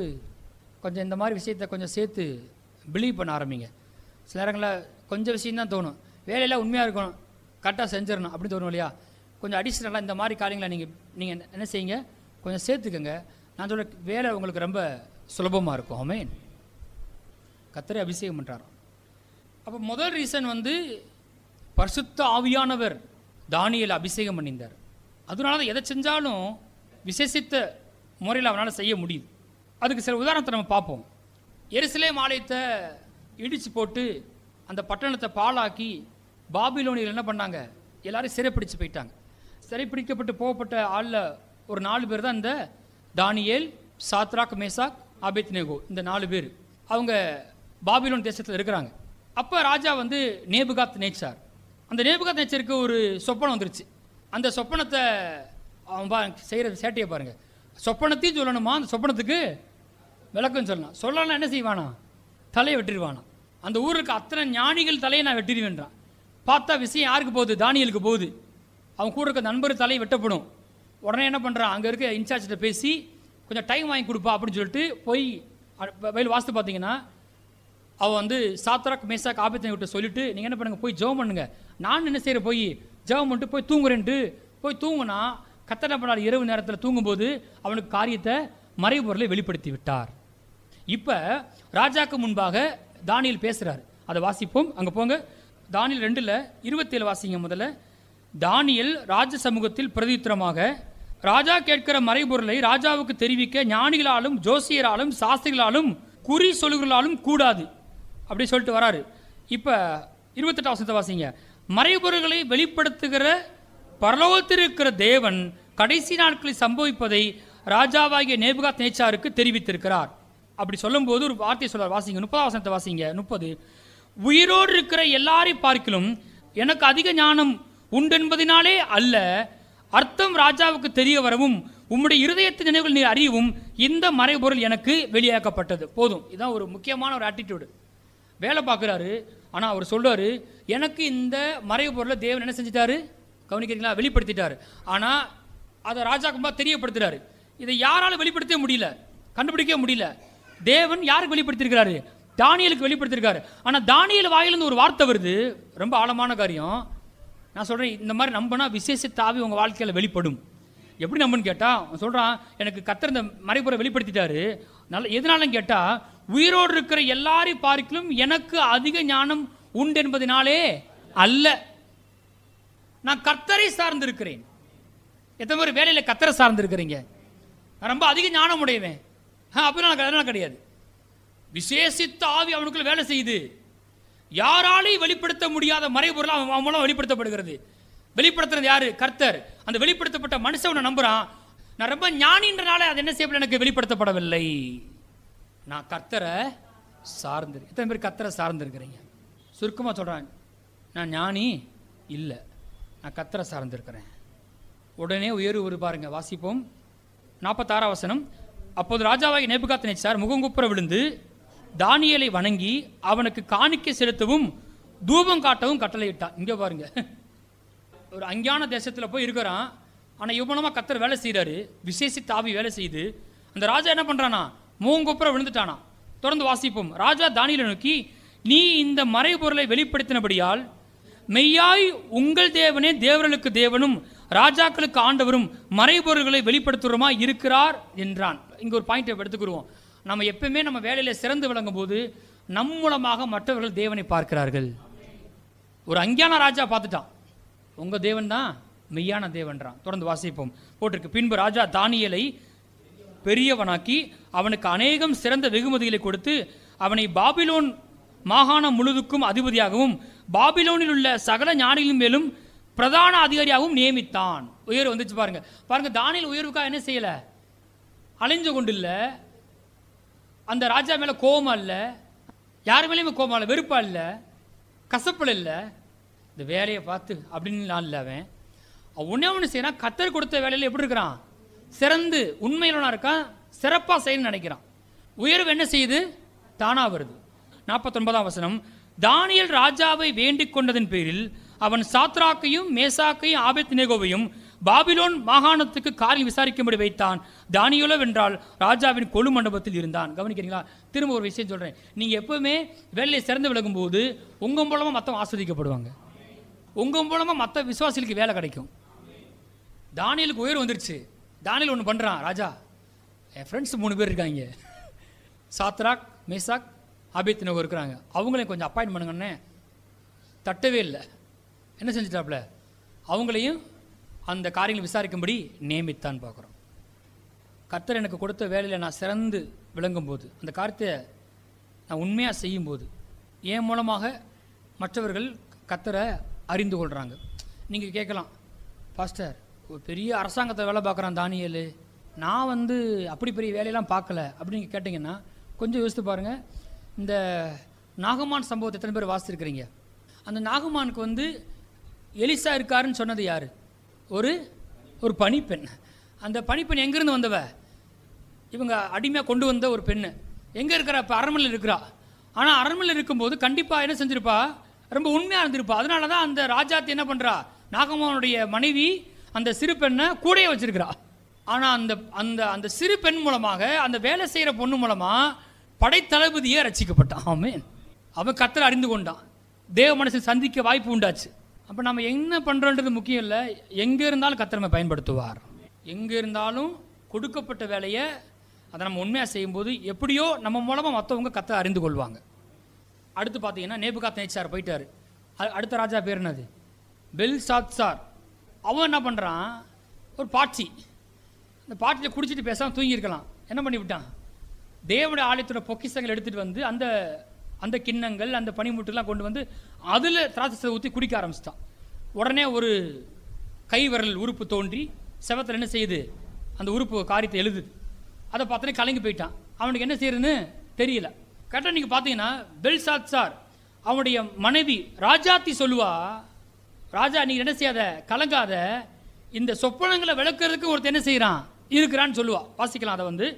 கொஞ்சம் இந்த மாதிரி விஷயத்தை கொஞ்சம் சேர்த்து பிலீவ் பண்ண ஆரம்பிங்க. சில நேரங்களில் கொஞ்சம் விஷயம்தான் தோணும், வேலையெல்லாம் உண்மையாக இருக்கணும், கரெக்டாக செஞ்சிடணும் அப்படின்னு தோணும் இல்லையா? கொஞ்சம் அடிஷ்னலாக இந்த மாதிரி காரியங்களை நீங்கள் என்ன செய்யுங்க, கொஞ்சம் சேர்த்துக்கங்க. நான் சொல்ல வேலை உங்களுக்கு ரொம்ப சுலபமாக இருக்கும். ஆமென். கர்த்தரை அபிஷேகம் பண்ணுறாரு. அப்போ முதல் ரீசன் வந்து பரிசுத்த ஆவியானவர் தானியேலை அபிஷேகம் பண்ணியிருந்தார். அதனால தான் எதை செஞ்சாலும் விசேஷித்த முறையில் அவனால் செய்ய முடியுது. அதுக்கு சில உதாரணத்தை நம்ம பார்ப்போம். எருசலேம் ஆலயத்தை இடித்து போட்டு அந்த பட்டணத்தை பாழாக்கி பாபிலோனியில் என்ன பண்ணாங்க, எல்லாரும் சிறைப்பிடிச்சு போயிட்டாங்க. சிறைப்பிடிக்கப்பட்டு போகப்பட்ட ஆளில் ஒரு 4 பேர் தான் இந்த தானியேல், சாத்ராக், மேசாக், ஆபேத்நேகோ. இந்த 4 பேர் அவங்க பாபிலோன் தேசத்தில் இருக்கிறாங்க. அப்போ ராஜா வந்து நேபுகாத் நேச்சார். அந்த நேபுகாத் நேச்சருக்கு ஒரு சொப்பனம் வந்துருச்சு. அந்த சொப்பனத்தை அவன் செய்கிற சேட்டையை பாருங்கள். சொப்பனத்தையும் சொல்லணுமா, அந்த சொப்பனத்துக்கு விளக்கம் சொல்லலாம். சொல்லலாம் என்ன செய்வானா, தலையை வெட்டிடுவானா. அந்த ஊருக்கு அத்தனை ஞானிகள் தலையை நான் வெட்டிடுவேன்றான். பார்த்தா விஷயம் யாருக்கு போகுது, தானியேலுக்கு போகுது. அவன் கூட இருக்க நண்பர் தலையை வெட்டப்படும். உடனே என்ன பண்ணுறான், அங்கே இருக்க இன்சார்ஜிட்ட பேசி கொஞ்சம் டைம் வாங்கி கொடுப்பா அப்படின்னு சொல்லிட்டு போய் வயல் வாஸ்து பார்த்தீங்கன்னா அவன் வந்து சாத்ராக், மேசாக், ஆபேத்நேகோட்ட சொல்லிட்டு நீங்கள் என்ன பண்ணுங்கள், போய் ஜெபம் பண்ணுங்க, நான் என்ன செய்கிற போய் ஜெபம் பண்ணிட்டு போய் தூங்குறேன்ட்டு போய் தூங்குனா கர்த்தர் என்ன பண்ணார், இரவு நேரத்தில் தூங்கும்போது அவனுக்கு காரியத்தை மறைபொருளை வெளிப்படுத்தி விட்டார். இப்போ ராஜாக்கு முன்பாக தானியேல் பேசுகிறார். அதை வாசிப்போம். அங்கே போங்க, தானியேல் 2:27 வாசிங்க முதல்ல. தானியேல் ராஜ சமூகத்தில் பிரதியுத்தரமாக, ராஜா கேட்கிற மறைபொருளை ராஜாவுக்கு தெரிவிக்க ஞானிகளாலும் ஜோசியராலும் சாஸ்திரிகளாலும் குறி சொல்லுகளாலும் கூடாது அப்படி சொல்லிட்டு வராரு. இப்போ 28 வசனத்தை வாசிங்க. மறைபொருள்களை வெளிப்படுத்துகிற பரலோகத்தில் இருக்கிற தேவன் கடைசி நாட்களில் சம்பவிப்பதை ராஜாவாகிய நேபுகாத் நேச்சாருக்கு தெரிவித்திருக்கிறார். அப்படி சொல்லும்போது ஒரு வார்த்தையை சொல்றார். வாசிங்க 30 வசனத்தை வாசிங்க. 30, உயிரோடு இருக்கிற எல்லாரையும் பார்க்கிலும் எனக்கு அதிக ஞானம் உண்டென்பதினாலே அல்ல, அர்த்தம் ராஜாவுக்கு தெரிய வரவும் உம்முடைய இருதயத்தின் நினைவுகள் நீர் அறியவும் இந்த மறைபொருள் எனக்கு வெளியாக்கப்பட்டது. போதும். இதுதான் ஒரு முக்கியமான ஒரு ஆட்டிடியூடு. வேலை பார்க்குறாரு, ஆனால் அவர் சொல்றாரு, எனக்கு இந்த மறைபொருளை தேவன் என்ன செஞ்சிட்டாரு, கவனிக்கிறீங்களா, வெளிப்படுத்திட்டாரு. ஆனால் அதை ராஜாக்கும்பா தெரியப்படுத்துறாரு. இதை யாராலும் வெளிப்படுத்த முடியல, கண்டுபிடிக்க முடியல. தேவன் யாருக்கு வெளிப்படுத்திருக்கிறாரு, தானியேலுக்கு வெளிப்படுத்திருக்காரு. ஆனால் தானியேல் வாயிலிருந்து ஒரு வார்த்தை வருது, ரொம்ப ஆழமான காரியம். நான் சொல்கிறேன், இந்த மாதிரி நம்பினா விசேஷித்த ஆவி உங்கள் வாழ்க்கையில் வெளிப்படும். எப்படி நம்புன்னு கேட்டால் அவன் சொல்கிறான், எனக்கு கர்த்தர் இந்த மறைபொருளை வெளிப்படுத்திட்டாரு. நல்ல எதனாலும் கேட்டால், உயிரோடு இருக்கிற எல்லாரையும் பார்க்கிலும் எனக்கு அதிக ஞானம் உண்டு என்பதனாலே அல்ல, நான் கர்த்தரை சார்ந்திருக்கிறேன். எத்தனை பேர் வேலையில் கர்த்தரை சார்ந்திருக்கிறீங்க? நான் ரொம்ப அதிக ஞானம் உடையவேன் அப்படின்னா கிடையாது. விசேஷித்த ஆவி அவனுக்குள்ள வேலை செய்யுது. யாராலையும் வெளிப்படுத்த முடியாத மறைபொருள் அவன் மூலம் வெளிப்படுத்தப்படுகிறது. வெளிப்படுத்துறது யாரு? கர்த்தர். அந்த வெளிப்படுத்தப்பட்ட மனுஷனை நம்புறான். நான் ரொம்ப ஞானின்றனால அது என்ன செய்யப்பட எனக்கு வெளிப்படுத்தப்படவில்லை. நான் கர்த்தரை சார்ந்து. எத்தனை பேர் கர்த்தரை சார்ந்திருக்கிறீங்க? சுருக்கமாக சொல்கிறான், நான் ஞானி இல்லை, நான் கர்த்தரை சார்ந்திருக்கிறேன். உடனே உயர்வு பாருங்க, வாசிப்போம். 46 வசனம். அப்போது ராஜாவாகி நேபுகாத் நேச்சார் முகங்குப்புற விழுந்து தானியேலை வணங்கி அவனுக்கு காணிக்கை செலுத்தவும் தூபம் காட்டவும் கட்டளையிட்டான். இங்கே பாருங்க, ஒரு அஞ்ஞான தேசத்தில் போய் இருக்கிறான். ஆனால் இவ்வளமாக கர்த்தர் வேலை செய்கிறாரு, விசேஷித்த ஆவி வேலை செய்யுது. அந்த ராஜா என்ன பண்ணுறானா, முகங்குப்புற விழுந்துட்டானா. தொடர்ந்து வாசிப்போம். ராஜா தானியேலை நோக்கி, நீ இந்த மறைபொருளை வெளிப்படுத்தினபடியால் மெய்யாய் உங்கள் தேவனே தேவர்களுக்கு தேவனும் ராஜாக்களுக்கு ஆண்டவரும் மறைபொருள்களை வெளிப்படுத்துகிறோமா இருக்கிறார் என்றான். இங்கே ஒரு பாயிண்ட் எடுத்துக்கிடுவோம். நம்ம எப்பவுமே நம்ம வேலையில் சிறந்து விளங்கும் போது நம் மூலமாக மற்றவர்கள் தேவனை பார்க்கிறார்கள். ஒரு அஞ்ஞான ராஜா பார்த்துட்டான், உங்கள் தேவன் தான் மெய்யான தேவன்றான். தொடர்ந்து வாசிப்போம். போட்டிருக்கு, பின்பு ராஜா தானியேலை பெரியவனாக்கி அவனுக்கு அநேகம் சிறந்த வெகுமதிகளை கொடுத்து அவனை பாபிலோன் மாகாணம் முழுதுக்கும் அதிபதியாகவும் பாபிலோனில் உள்ள சகல ஞானிகளின் மேலும் பிரதான அதிகாரியாகவும் நியமித்தான். உயர்வு வந்துச்சு பாருங்க. பாருங்க, தானியேல் உயர்வுக்காக என்ன செய்யலை, அலைஞ்சு கொண்டு இல்லை, அந்த ராஜா மேலே கோபமா இல்லை, யார் மேலேயுமே கோபமா இல்லை, வெறுப்பா இல்லை, கசப்பில் இல்லை, இந்த வேலையை பார்த்து அப்படின்னு நான் இல்லை. அவன் ஒன்றே ஒன்று செய்யறான், கத்தர் கொடுத்த வேலையில் எப்படி இருக்கிறான், சிறந்து உண்மையிலனா இருக்கான், சிறப்பாக செய்யணும்னு நினைக்கிறான். உயர்வு என்ன செய்யுது, தானா வருது. 49ஆம் வசனம், தானியேல் ராஜாவை வேண்டிக் கொண்டதன் பேரில் அவன் சாத்ராக்கையும் மேசாக்கையும் ஆபேத்நேகோவையும் பாபிலோன் மாகாணத்துக்கு காரியம் விசாரிக்கும்படி வைத்தான். தானியேலோ வென்றால் ராஜாவின் கொலு மண்டபத்தில் இருந்தான். கவனிக்கிறீங்களா? திரும்ப ஒரு விஷயம் சொல்கிறேன். நீங்கள் எப்பவுமே வேலையை சிறந்து விலகும் போது உங்கள் மூலமாக மற்றவங்க ஆஸ்வதிக்கப்படுவாங்க, உங்கள் மூலமாக மற்ற விசுவாசிகளுக்கு வேலை கிடைக்கும். தானியேலுக்கு உயர்வு வந்துருச்சு. தானியேல் ஒன்று பண்ணுறான், ராஜா என் ஃப்ரெண்ட்ஸ் 3 பேர் இருக்காங்க, சாத்ராக் மேசாக் ஆபேத்நேகோ இருக்கிறாங்க, அவங்களையும் கொஞ்சம் அப்பாயின்ட் பண்ணுங்கன்னு தட்டவே இல்லை. என்ன செஞ்சிட்டாப்புல, அவங்களையும் அந்த காரியங்களை விசாரிக்கும்படி நியமித்தான் பார்க்குறோம். கர்த்தர் எனக்கு கொடுத்த வேலையில் நான் சிறந்து விளங்கும் போது, அந்த காரியத்தை நான் உண்மையாக செய்யும்போது என் மூலமாக மற்றவர்கள் கர்த்தரை அறிந்து கொள்கிறாங்க. நீங்கள் கேட்கலாம், பாஸ்டர் ஒரு பெரிய அரசாங்கத்தை வேலை பார்க்குறான் தானியேல், நான் அப்படி பெரிய வேலையெல்லாம் பார்க்கல அப்படின்னு கேட்டிங்கன்னா கொஞ்சம் யோசித்து பாருங்கள். இந்த நாகமான் சம்பவத்தை எத்தனை பேர் வாசிச்சிருக்கிறீங்க? அந்த நாகமானுக்கு எலிசா இருக்காருன்னு சொன்னது யார்? ஒரு பணிப்பெண். அந்த பணிப்பெண் எங்கேருந்து வந்தவ? இவங்க அடிமையாக கொண்டு வந்த ஒரு பெண்ணு. எங்கே இருக்கிறா? இப்போ அரண்மனையில் இருக்கிறா. ஆனால் அரண்மனையில் இருக்கும்போது கண்டிப்பாக என்ன செஞ்சிருப்பா, ரொம்ப உண்மையாக இருந்திருப்பா. அதனால தான் அந்த ராஜாத்தி என்ன பண்ணுறா, நாகமானுடைய மனைவி அந்த சிறு பெண்ணை கூடையே வச்சிருக்கிறா. ஆனால் அந்த அந்த அந்த சிறு பெண் மூலமாக, அந்த வேலை செய்கிற பொண்ணு மூலமாக படைத்தளபதியே ரட்சிக்கப்பட்டான். ஆமென். அவன் கர்த்தரை அறிந்து கொண்டான், தேவ மனசை சந்திக்க வாய்ப்பு உண்டாச்சு. அப்போ நம்ம என்ன பண்ணுறோன்றது முக்கியம் இல்லை, எங்கே இருந்தாலும் கர்த்தர் நம்ம பயன்படுத்துவார். எங்கே இருந்தாலும் கொடுக்கப்பட்ட வேலையை அதை நம்ம உண்மையாக செய்யும்போது எப்படியோ நம்ம மூலமாக மற்றவங்க கர்த்தரை அறிந்து கொள்வாங்க. அடுத்து பார்த்தீங்கன்னா நேபுகாத்நேச்சார் போயிட்டார். அடுத்த ராஜா பேர் என்னது? பெல்சாத்சார். அவன் என்ன பண்ணுறான், ஒரு பாட்சி, அந்த பாட்டியில் குடிச்சிட்டு பேசாமல் தூங்கியிருக்கலாம். என்ன பண்ணி விட்டான், தேவனுடைய ஆலயத்தோட பொக்கிஷங்கள் எடுத்துகிட்டு வந்து அந்த அந்த கிண்ணங்கள் அந்த பனிமுட்டுலாம் கொண்டு வந்து அதில் திராட்சை ஊற்றி குடிக்க ஆரம்பிச்சிட்டான். உடனே ஒரு கை விரல் உறுப்பு தோன்றி செவத்தில் என்ன செய்யுது, அந்த உறுப்பு காரியத்தை எழுதுது. அதை பார்த்தோன்னே கலங்கி போயிட்டான். அவனுக்கு என்ன செய்யறதுன்னு தெரியல. கரெக்டாக நீங்கள் பார்த்தீங்கன்னா பெல்சாத்சார் அவனுடைய மனைவி ராஜாத்தி சொல்லுவா, ராஜா நீங்கள் என்ன செய்யாத, கலங்காத, இந்த சொப்பனங்களை விளக்குறதுக்கு ஒருத்தர் என்ன செய்கிறான் இருக்கிறான்னு சொல்லுவா. வாசிக்கலாம். அதை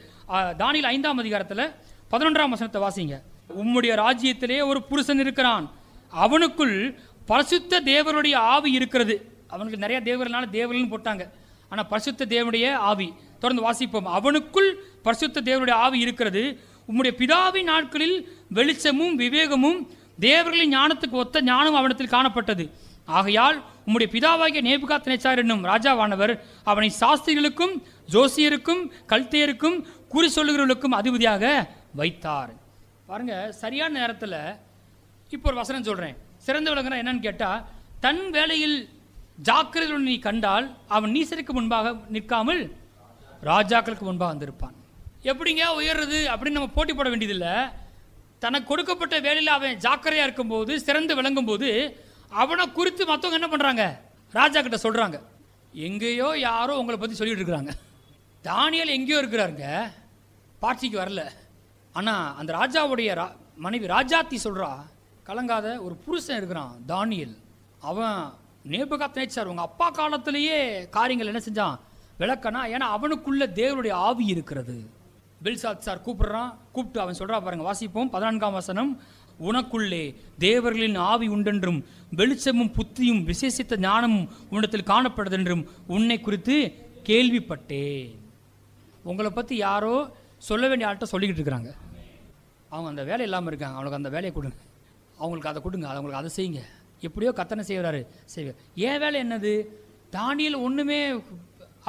தானியேல் 5ஆம் அதிகாரத்தில் 11ஆம் வசனத்தை வாசிங்க. உம்முடைய ராஜ்யத்திலே ஒரு புருஷன் இருக்கிறான், அவனுக்குள் பரிசுத்த தேவருடைய ஆவி இருக்கிறது. அவனுக்கு நிறைய தேவர்களான தேவர்கள்னு போட்டாங்க, ஆனால் பரிசுத்த தேவனுடைய ஆவி. தொடர்ந்து வாசிப்போம். அவனுக்குள் பரிசுத்த தேவனுடைய ஆவி இருக்கிறது. உம்முடைய பிதாவின் நாட்களில் வெளிச்சமும் விவேகமும் தேவர்களின் ஞானத்துக்கு ஒத்த ஞானம் அவனத்தில் காணப்பட்டது. ஆகையால் உம்முடைய பிதாவாகிய நேபுகாத்நேச்சார் என்னும் ராஜாவானவர் அவனை சாஸ்திரிகளுக்கும் ஜோசியருக்கும் கல்தேயருக்கும் குறி சொல்லுகிறவர்களுக்கும் அதிபதியாக வைத்தார். பாருங்க, சரியான நேரத்தில் இப்போ ஒரு வசனம் சொல்கிறேன். சிறந்த விளங்குற என்னன்னு கேட்டால், தன் வேலையில் ஜாக்கிரதையுடன் நீ கண்டால் அவன் நீசருக்கு முன்பாக நிற்காமல் ராஜாக்களுக்கு முன்பாக வந்திருப்பான். எப்படிங்க உயர்றது அப்படின்னு நம்ம போட்டி போட வேண்டியதில்லை. தனக்கு கொடுக்கப்பட்ட வேலையில் அவன் ஜாக்கிரதையாக இருக்கும்போது, சிறந்து விளங்கும் போது அவனை குறித்து மற்றவங்க என்ன பண்ணுறாங்க, ராஜா கிட்ட சொல்கிறாங்க. எங்கேயோ யாரோ உங்களை பற்றி சொல்லிட்டு இருக்கிறாங்க. தானியேல் எங்கேயோ இருக்கிறாருங்க, பாட்சிக்கு வரல. ஆனால் அந்த ராஜாவுடைய மனைவி ராஜாத்தி சொல்கிறா, கலங்காத, ஒரு புருஷன் இருக்கிறான் தானியேல், அவன் நேபுகாத்நேச்சார் உங்கள் அப்பா காலத்திலேயே காரியங்கள் என்ன செஞ்சான் விளக்கனா, ஏன்னா அவனுக்குள்ள தேவனுடைய ஆவி இருக்கிறது. பெல்சாத்சார் கூப்பிட்டு அவன் சொல்கிறா பாருங்க, வாசிப்போம். 14ஆம் வசனம். உனக்குள்ளே தேவர்களின் ஆவி உண்டென்றும் வெளிச்சமும் புத்தியும் விசேஷித்த ஞானமும் உன்னிடத்தில் காணப்படுதென்றும் உன்னை குறித்து கேள்விப்பட்டேன். உங்களை பற்றி யாரோ சொல்ல வேண்டிய ஆள்கிட்ட சொல்லிக்கிட்டு இருக்கிறாங்க. அவங்க அந்த வேலை இல்லாமல் இருக்காங்க, அவங்களுக்கு அந்த வேலையை கொடுங்க, அவங்களுக்கு அதை கொடுங்க, அவங்களுக்கு அதை செய்யுங்க. எப்படியோ கத்தனை செய்கிறாரு, செய்வார். ஏன் வேலை என்னது? தானியேல் ஒன்றுமே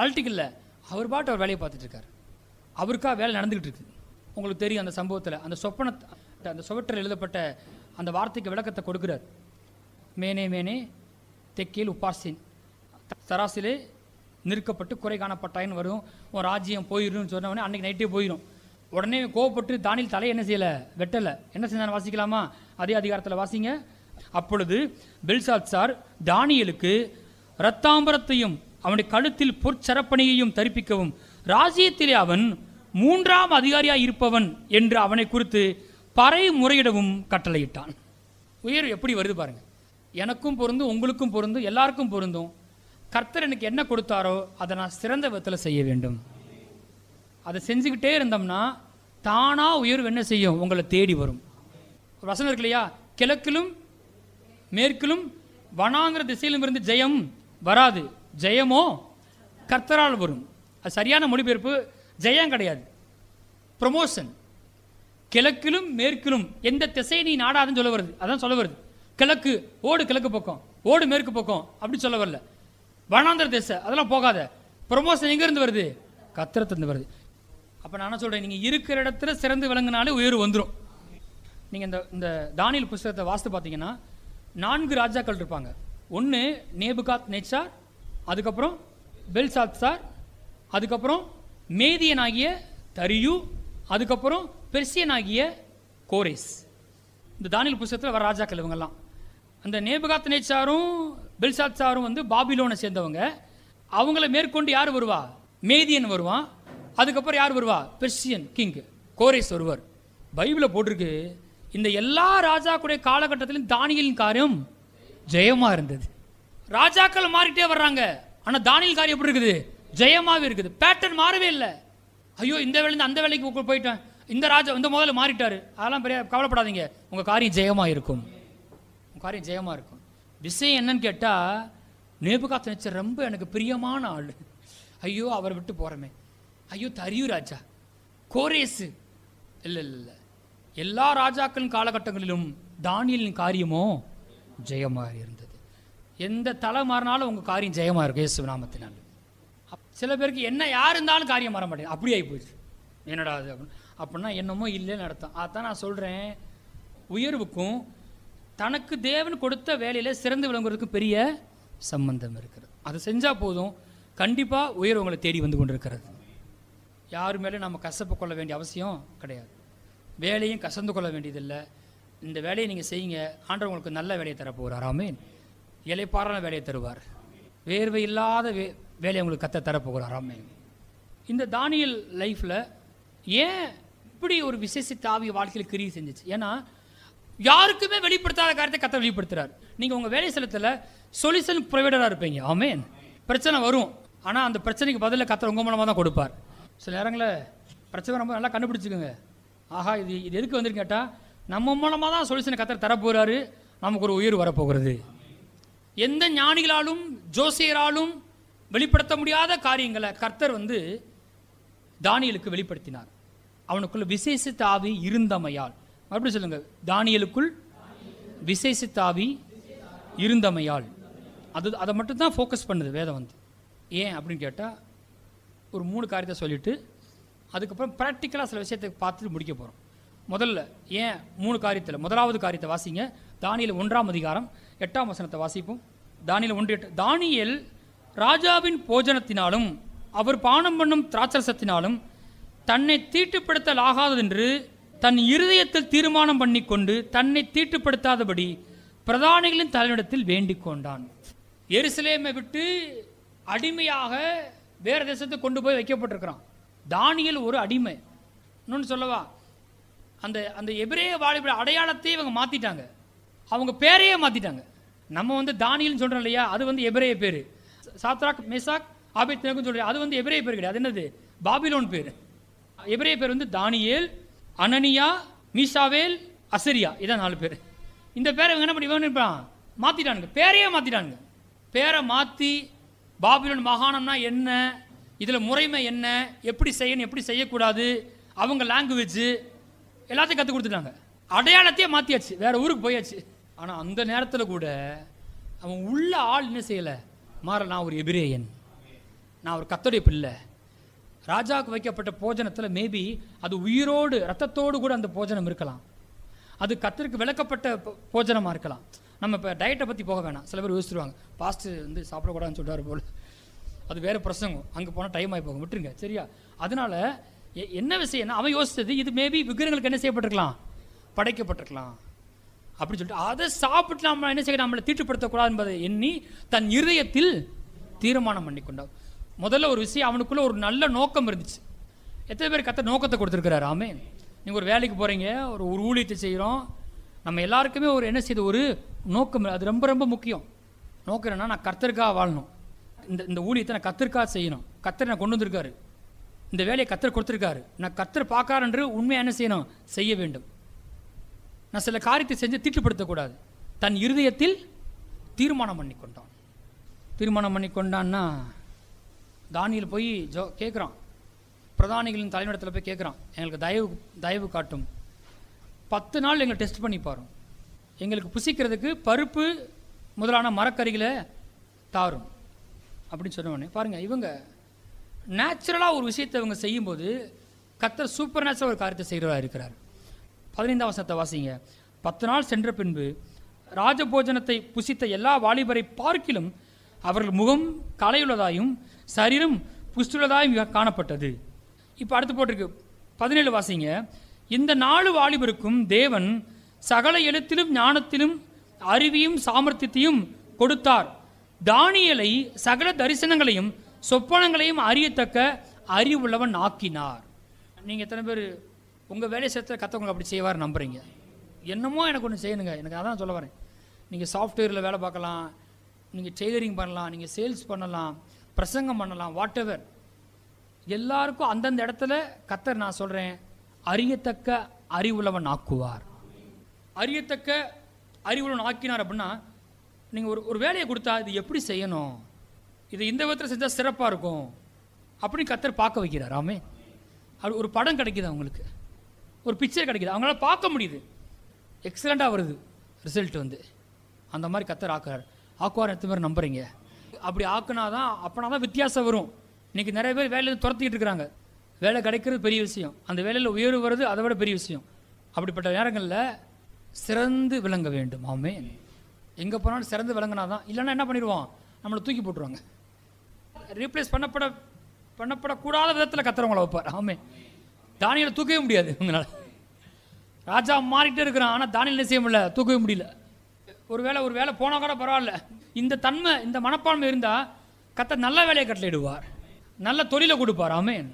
அழட்டிக்கல, அவர் பாட்டு அவர் வேலையை பார்த்துட்டு இருக்கார். அவருக்காக வேலை நடந்துக்கிட்டு இருக்கு. உங்களுக்கு தெரியும் அந்த சம்பவத்தில், அந்த சொப்பன அந்த சுவற்றில் எழுதப்பட்ட அந்த வார்த்தைக்கு விளக்கத்தை கொடுக்கிறார். மேனே மேனே தெக்கேல் உப்பார்சின், தராசிலே நிற்கப்பட்டு குறை காணப்பட்டாயின்னு வரும். உன் ராஜ்யம் போயிடும்னு சொன்ன உடனே அன்றைக்கி நைட்டே போயிடும். உடனே கோவப்பட்டு தானியேல் தலையை என்ன செய்யலை, வெட்டலை. என்ன செஞ்சான்னு வாசிக்கலாமா? அதே அதிகாரத்தில் வாசிங்க. அப்பொழுது பெல்சாத்சார் தானியேலுக்கு இரத்தாம்பரத்தையும் அவனுடைய கழுத்தில் பொற்சரப்பணியையும் தரிப்பிக்கவும் ராஜ்யத்திலே அவன் 3ஆம் அதிகாரியாக இருப்பவன் என்று அவனை குறித்து பறை முறையிடவும் கட்டளையிட்டான். உயர்வு எப்படி வருது பாருங்க. எனக்கும் பொருந்தும், உங்களுக்கும் பொருந்தும், எல்லாருக்கும் பொருந்தும். கர்த்தர் எனக்கு என்ன கொடுத்தாரோ அதை நான் சிறந்த விதத்தில் செய்ய வேண்டும். அதை செஞ்சுக்கிட்டே இருந்தோம்னா தானாக உயர்வு என்ன செய்யும், உங்களை தேடி வரும். ஒரு வசனம் இருக்கு இல்லையா, கிழக்கிலும் மேற்கிலும் வனாங்கிற திசையிலும் இருந்து ஜெயம் வராது, ஜெயமோ கர்த்தரால் வரும். அது சரியான மொழிபெயர்ப்பு. ஜெயம் கிடையாது, ப்ரமோஷன். கிழக்கிலும் மேற்கிலும் எந்த திசையை நீ நாடாதுன்னு சொல்ல வருது. அதான் சொல்ல வருது. கிழக்கு ஓடு, கிழக்கு பக்கம் ஓடு, மேற்கு பக்கம் அப்படி சொல்ல வரல. வனாந்திர திசை அதெல்லாம் போகாத. ப்ரமோஷன் எங்கேருந்து வருது? கர்த்தரத்திலிருந்து வருது. அப்போ நான் என்ன சொல்கிறேன், நீங்கள் இருக்கிற இடத்துல சிறந்து விளங்கினாலே உயர்வு வந்துடும். நீங்கள் இந்த தானியேல் புஸ்தகத்தை வாசித்து பார்த்தீங்கன்னா 4 ராஜாக்கள் இருப்பாங்க. ஒன்று நேபுகாத் நேச்சார், அதுக்கப்புறம் பெல்சாத்சார், அதுக்கப்புறம் மேதியனாகிய தரியு, அதுக்கப்புறம் பெர்சியனாகிய கோரேஸ். இந்த தானியேல் புஸ்தகத்தில் வர ராஜாக்கள் இவங்கெல்லாம். அந்த நேபுகாத் நேச்சாரும் பெல்சாத்சாரும் வந்து பாபிலோனை சேர்ந்தவங்க. அவங்கள மேற்கொண்டு யார் வருவா? மேதியன் வருவான். அதுக்கப்புறம் யார் வருவா? பெர்சியன் கிங் கோரேஸ் வருவார். பைபிளில் போட்டிருக்கு, இந்த எல்லா ராஜாக்களுடைய காலகட்டத்திலும் தானியேலின் காரியம் ஜெயமா இருந்தது. ராஜாக்கள் மாறிட்டே வர்றாங்க, ஆனால் தானியேல் காரியம் எப்படி இருக்குது? ஜெயமாவே இருக்குது. பேட்டர்ன் மாறவே இல்லை. ஐயோ இந்த வேலையிருந்து அந்த வேலைக்கு போயிட்டேன், இந்த ராஜா இந்த முதல்ல மாறிட்டாரு, அதெல்லாம் பெரிய கவலைப்படாதீங்க, உங்கள் காரியம் ஜெயமா இருக்கும். உங்கள் காரியம் ஜெயமா இருக்கும். விஷயம் என்னன்னு கேட்டால், நேபுகாத் நேச்சர் ரொம்ப எனக்கு பிரியமான ஆள். ஐயோ அவரை விட்டு போகிறமே. ஐயோ தரியு ராஜா, கோரேஸு, இல்லை இல்லை இல்லை, எல்லா ராஜாக்களின் காலகட்டங்களிலும் தானியேலின் காரியமோ ஜெயமாக இருந்தது. எந்த தலை மாறினாலும் உங்கள் காரியம் ஜெயமாக இருக்கும் இயேசு நாமத்தினால். சில பேருக்கு என்ன யார் இருந்தாலும் காரியம் மாற மாட்டேங்குது, அப்படி ஆகி போயிடுச்சு. என்னடா அது அப்படின்னா என்னமோ இல்லைன்னு அர்த்தம். அதான் நான் சொல்கிறேன், உயர்வுக்கும் தனக்கு தேவன் கொடுத்த வேலையில் சிறந்து விளங்குறதுக்கும் பெரிய சம்பந்தம் இருக்கிறது. அது செஞ்சால் போதும், கண்டிப்பாக உயர்வு உங்களை தேடி வந்து கொண்டு இருக்கிறது. யார் மேலே நம்ம கசப்பு கொள்ள வேண்டிய அவசியம் கிடையாது. வேலையும் கசந்து கொள்ள வேண்டியதில்லை. இந்த வேலையை நீங்கள் செய்யுங்க, ஆண்டவர் உங்களுக்கு நல்ல வேலையை தரப்போகிறார். ஆமென். இளைப்பாறான வேலையை தருவார். வேர்வை இல்லாத வேலையை உங்களுக்கு கத்த தரப்போகிறார். ஆமென். இந்த தானியேல் லைஃப்பில் ஏன் இப்படி ஒரு விசேஷித்த ஆவி வாழ்க்கையில் கிரியை செஞ்சிச்சு? ஏன்னா யாருக்குமே வெளிப்படுத்தாத காரியத்தை கத்த வெளிப்படுத்துறார். நீங்கள் உங்கள் வேலை ஸ்தலத்தில் சொல்யூஷன் ப்ரொவைடராக இருப்பீங்க. ஆமென். பிரச்சனை வரும், ஆனால் அந்த பிரச்சனைக்கு பதிலாக கத்த உங்கள் மூலமாக தான் கொடுப்பார். சில நேரங்களில் பிரச்சனை ரொம்ப நல்லா கண்டுபிடிச்சிக்கோங்க. ஆஹா இது எதுக்கு வந்துருக்கு கேட்டால், நம்ம மூலமாக தான் சொல்யூஷனை கத்தர் தரப்போகிறாரு, நமக்கு ஒரு உயிர் வரப்போகிறது. எந்த ஞானிகளாலும் ஜோசியராலும் வெளிப்படுத்த முடியாத காரியங்களை கர்த்தர் வந்து தானியேலுக்கு வெளிப்படுத்தினார். அவனுக்குள்ள விசேஷித்த ஆவி இருந்தமையால். மறுபடியும் சொல்லுங்க, தானியேலுக்குள் விசேஷித்த ஆவி இருந்தமையால். அதை மட்டும்தான் ஃபோக்கஸ் பண்ணுது வேதம் வந்து. ஏன் அப்படின்னு கேட்டால், ஒரு 3 காரியத்தை சொல்லிவிட்டு அதுக்கப்புறம் ப்ராக்டிக்கலாக சில விஷயத்தை பார்த்துட்டு முடிக்க போகிறோம். முதல்ல ஏன் 3 காரியத்தில் முதலாவது காரியத்தை வாசிங்க. தானியேல் 1ஆம் அதிகாரம் 8ஆம் வசனத்தை வாசிப்போம். தானியேல் 1:8. தானியேல் ராஜாவின் போஜனத்தினாலும் அவர் பானம் பண்ணும் திராட்சரசத்தினாலும் தன்னை தீட்டுப்படுத்தல் ஆகாததென்று தன் இருதயத்தில் தீர்மானம் பண்ணி கொண்டு தன்னை தீட்டுப்படுத்தாதபடி பிரதானிகளின் தலைவனிடத்தில் வேண்டிக் கொண்டான். எருசலேமை விட்டு அடிமையாக வேறு தேசத்துக்கு கொண்டு போய் வைக்கப்பட்டிருக்கிறான். தானியேல் ஒரு அடிமை. இன்னொன்று சொல்லவா, அந்த எபிரேய வாலிப அடையாளத்தை இவங்க மாற்றிட்டாங்க, அவங்க பேரையே மாற்றிட்டாங்க. நம்ம வந்து தானியல்னு சொல்கிறோம் இல்லையா, அது வந்து எபிரேய பேர். சாத்ராக் மேசாக் ஆபேத்நேகோன்னு சொல்கிறேன், அது வந்து எபிரேய பேர் கிடையாது. அது என்னது? பாபிலோன் பேர். எபிரேய பேர் வந்து தானியேல், அனனியா, மீசாவேல், அசரியா. இதான் 4 பேர். இந்த பேரை இவங்க என்ன பண்ணிப்பான்? மாற்றிட்டானுங்க, பேரையே மாற்றிட்டானுங்க. பேரை மாற்றி பாபிலோன் மாகாணம்னா என்ன, இதில் முறைமை என்ன, எப்படி செய்யணும் எப்படி செய்யக்கூடாது, அவங்க லாங்குவேஜ் எல்லாத்தையும் கற்றுக் கொடுத்துட்டாங்க. அடையாளத்தையே மாற்றியாச்சு, வேற ஊருக்கு போயாச்சு. ஆனால் அந்த நேரத்தில் கூட அவன் உள்ள ஆள் என்ன செய்யலை, மாற. நான் ஒரு எபிரேயன், நான் ஒரு கர்த்தருடைய பிள்ளை. ராஜாவுக்கு வைக்கப்பட்ட போஜனத்தில் மேபி அது உயிரோடு ரத்தத்தோடு கூட அந்த போஜனம் இருக்கலாம். அது கர்த்தருக்கு விளக்கப்பட்ட போஜனமாக இருக்கலாம். நம்ம இப்போ டயட்டை பற்றி போக வேணாம். சில பேர் யோசிச்சுருவாங்க, பாஸ்டர் வந்து சாப்பிடக்கூடாதுன்னு சொல்கிறாரு போல், அது வேறு பிரசங்கம், அங்கே போனால் டைம் ஆகி போகும், விட்டுருங்க. சரியா? அதனால் என்ன விஷயம்னா, அவன் யோசித்தது இது மேபி விக்கிரங்களுக்கு என்ன செய்யப்பட்டிருக்கலாம், படைக்கப்பட்டிருக்கலாம் அப்படின்னு சொல்லிட்டு அதை சாப்பிட்டு நம்ம என்ன செய்ய, நம்மளை தீட்டுப்படுத்தக்கூடாது என்பதை எண்ணி தன் இருதயத்தில் தீர்மானம் பண்ணி கொண்டார். முதல்ல ஒரு விஷயம், அவனுக்குள்ள ஒரு நல்ல நோக்கம் இருந்துச்சு. எத்தனை பேர் கர்த்தர் நோக்கத்தை கொடுத்துருக்கிறாரு? ஆமென். நீங்கள் ஒரு வேலைக்கு போகிறீங்க, ஒரு ஊழியத்தை செய்கிறோம், நம்ம எல்லாருக்குமே ஒரு என்ன செய்யுது, ஒரு நோக்கம். அது ரொம்ப ரொம்ப முக்கியம். நோக்கம் என்னன்னா, நான் கர்த்தருக்காக வாழணும், இந்த ஊழியத்தை நான் கர்த்தருக்காக செய்யணும், கர்த்தர் நான் கொண்டு வந்திருக்காரு, இந்த வேலையை கர்த்தர் கொடுத்துருக்காரு, நான் கர்த்தர் பார்க்கார் என்று உண்மையாக என்ன செய்யணும், செய்ய வேண்டும். நான் சில காரியத்தை செஞ்சு தீட்டுப்படுத்தக்கூடாது. தன் இருதயத்தில் தீர்மானம் பண்ணி கொண்டான். தீர்மானம் பண்ணி கொண்டான்னா, தானியேல் போய் கேட்குறான், பிரதானிகளின் தலைநடத்தில் போய் கேட்குறான், எங்களுக்கு தயவு காட்டும், 10 நாள் எங்களை டெஸ்ட் பண்ணி பாரும், எங்களுக்கு புசிக்கிறதுக்கு பருப்பு முதலான மரக்கறிகளை தாரும் அப்படின்னு சொன்னோடனே பாருங்கள், இவங்க நேச்சுரலாக ஒரு விஷயத்தை இவங்க செய்யும்போது கர்த்தர் சூப்பர் நேச்சுரல் ஒரு காரியத்தை செய்கிறவராக இருக்கிறார். 15ஆம் வசனத்தை வாசிங்க. 10 நாள் சென்ற பின்பு ராஜபோஜனத்தை புசித்த எல்லா வாலிபரை பார்க்கிலும் அவர்கள் முகம் களையுள்ளதாயும் சரீரம் புஷ்டுள்ளதாயும் காணப்பட்டது. இப்போ அடுத்து போட்டிருக்கு 17 வாசிங்க. இந்த 4 வாலிபருக்கும் தேவன் சகல எழுத்திலும் ஞானத்திலும் அறிவியும் சாமர்த்தியத்தையும் கொடுத்தார். தானியேலை சகல தரிசனங்களையும் சொப்பனங்களையும் அறியத்தக்க அறிவுள்ளவன் ஆக்கினார். நீங்கள் எத்தனை பேர் உங்கள் வேலை சேர்த்த கத்தவங்க அப்படி செய்வார் நம்புறீங்க? என்னமோ எனக்கு ஒன்று செய்யணுங்க, எனக்கு அதான் சொல்ல வரேன். நீங்கள் சாஃப்ட்வேரில் வேலை பார்க்கலாம், நீங்கள் டெய்லரிங் பண்ணலாம், நீங்கள் சேல்ஸ் பண்ணலாம், பிரசங்கம் பண்ணலாம், வாட் எவர். எல்லாருக்கும் அந்தந்த இடத்துல கர்த்தர், நான் சொல்கிறேன், அறியத்தக்க அறிவுள்ளவன் ஆக்குவார். அறியத்தக்க அறிவுள்ளவன் ஆக்கினார் அப்படின்னா, நீங்கள் ஒரு வேலையை கொடுத்தா இது எப்படி செய்யணும், இது இந்த விதத்தில் செஞ்சால் சிறப்பாக இருக்கும் அப்படின்னு கர்த்தர் பார்க்க வைக்கிறார். ஆமே, அது ஒரு படம் கிடைக்கிது, அவங்களுக்கு ஒரு பிக்சர் கிடைக்கிது, அவங்களால பார்க்க முடியுது, எக்ஸலண்ட்டாக வருது ரிசல்ட் வந்து. அந்த மாதிரி கர்த்தர் ஆக்குவார். எத்தனை பேர் நம்புறீங்க? அப்படி ஆக்குனாதான், அப்போனா தான் வித்தியாசம் வரும். இன்றைக்கி நிறைய பேர் வேலையில் துரத்திக்கிட்டு இருக்கிறாங்க. வேலை கிடைக்கிறது பெரிய விஷயம், அந்த வேலையில் உயர்வு வருது அதை விட பெரிய விஷயம். அப்படிப்பட்ட நேரங்களில் சிறந்து விளங்க வேண்டும். ஆமே, எங்கே போனாலும் சிறந்து விளங்கினா தான். இல்லைன்னா என்ன பண்ணிடுவோம், நம்மளை தூக்கி போட்டுருவாங்க. ரீப்ளேஸ் பண்ணப்படக்கூடாத விதத்தில் கத்துறவங்கள வைப்பார். ஆமே, தானியேலை தூக்கவே முடியாது இவங்களால. ராஜா மாறிட்டே இருக்கிறான், ஆனால் தானியேல் செய்ய முடியல, தூக்கவே முடியல. ஒரு வேலை போனால் கூட பரவாயில்ல, இந்த தன்மை, இந்த மனப்பான்மை இருந்தால் கர்த்தர் நல்ல வேலையை கட்டளையிடுவார், நல்ல தொழிலை கொடுப்பார். ஆமென்,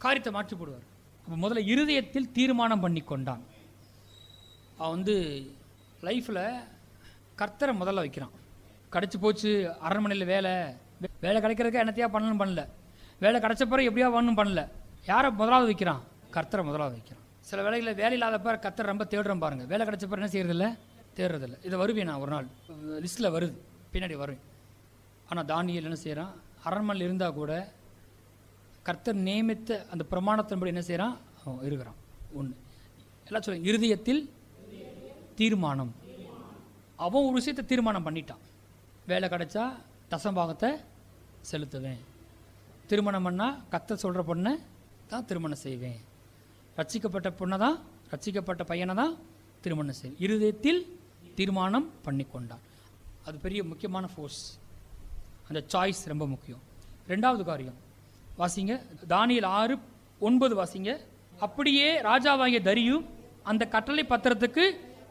காரியத்தை மாற்றி போடுவார். அப்போ முதல்ல இருதயத்தில் தீர்மானம் பண்ணி கொண்டான். அவன் வந்து லைஃப்பில் கர்த்தரை முதல்ல வைக்கிறான். கிடச்சி போச்சு, அரண்மனையில் வேலை கிடைக்கிறதுக்கு என்னத்தையா பண்ணணும் பண்ணல, வேலை கிடச்ச பிறகு எப்படியா பண்ணணும் பண்ணல. யாரை முதலாவது வைக்கிறான்? கர்த்தரை முதலாவது வைக்கிறான். சில வேலைகளில் வேலை இல்லாதப்ப கர்த்தர் ரொம்ப தேடுறோம் பாருங்கள். வேலை கிடச்ச பிறகு என்ன செய்யறதில்ல, தேடுறதில்ல. இதை வருவேன் நான் ஒரு நாள், லிஸ்ட்டில் வருது, பின்னாடி வருவேன். ஆனால் தானியேல் என்ன செய்கிறான், அரண்மனையில் இருந்தால் கூட கர்த்தர் நியமித்த அந்த பிரமாணத்தின்படி என்ன செய்கிறான், அவன் இருக்கிறான். ஒன்று எல்லாம் சொல்ல, இருதயத்தில் தீர்மானம். அவன் ஒரு விஷயத்தை தீர்மானம் பண்ணிட்டான், வேலை கிடைச்சா தசம்பாகத்தை செலுத்துவேன், திருமணம் பண்ணால் கர்த்தர் சொல்கிற பொண்ணை தான் திருமணம் செய்வேன், ரட்சிக்கப்பட்ட பொண்ணை தான், ரட்சிக்கப்பட்ட பையனை தான் திருமணம் செய்வேன். இருதயத்தில் தீர்மானம் பண்ணி கொண்டான். அது பெரிய முக்கியமான ஃபோர்ஸ். அந்த சாய்ஸ் ரொம்ப முக்கியம். 2வது காரியம் வாசிங்க, தானியேல் 6:9 வாசிங்க. அப்படியே ராஜாவாகிய தரியு அந்த கட்டளை பத்திரத்துக்கு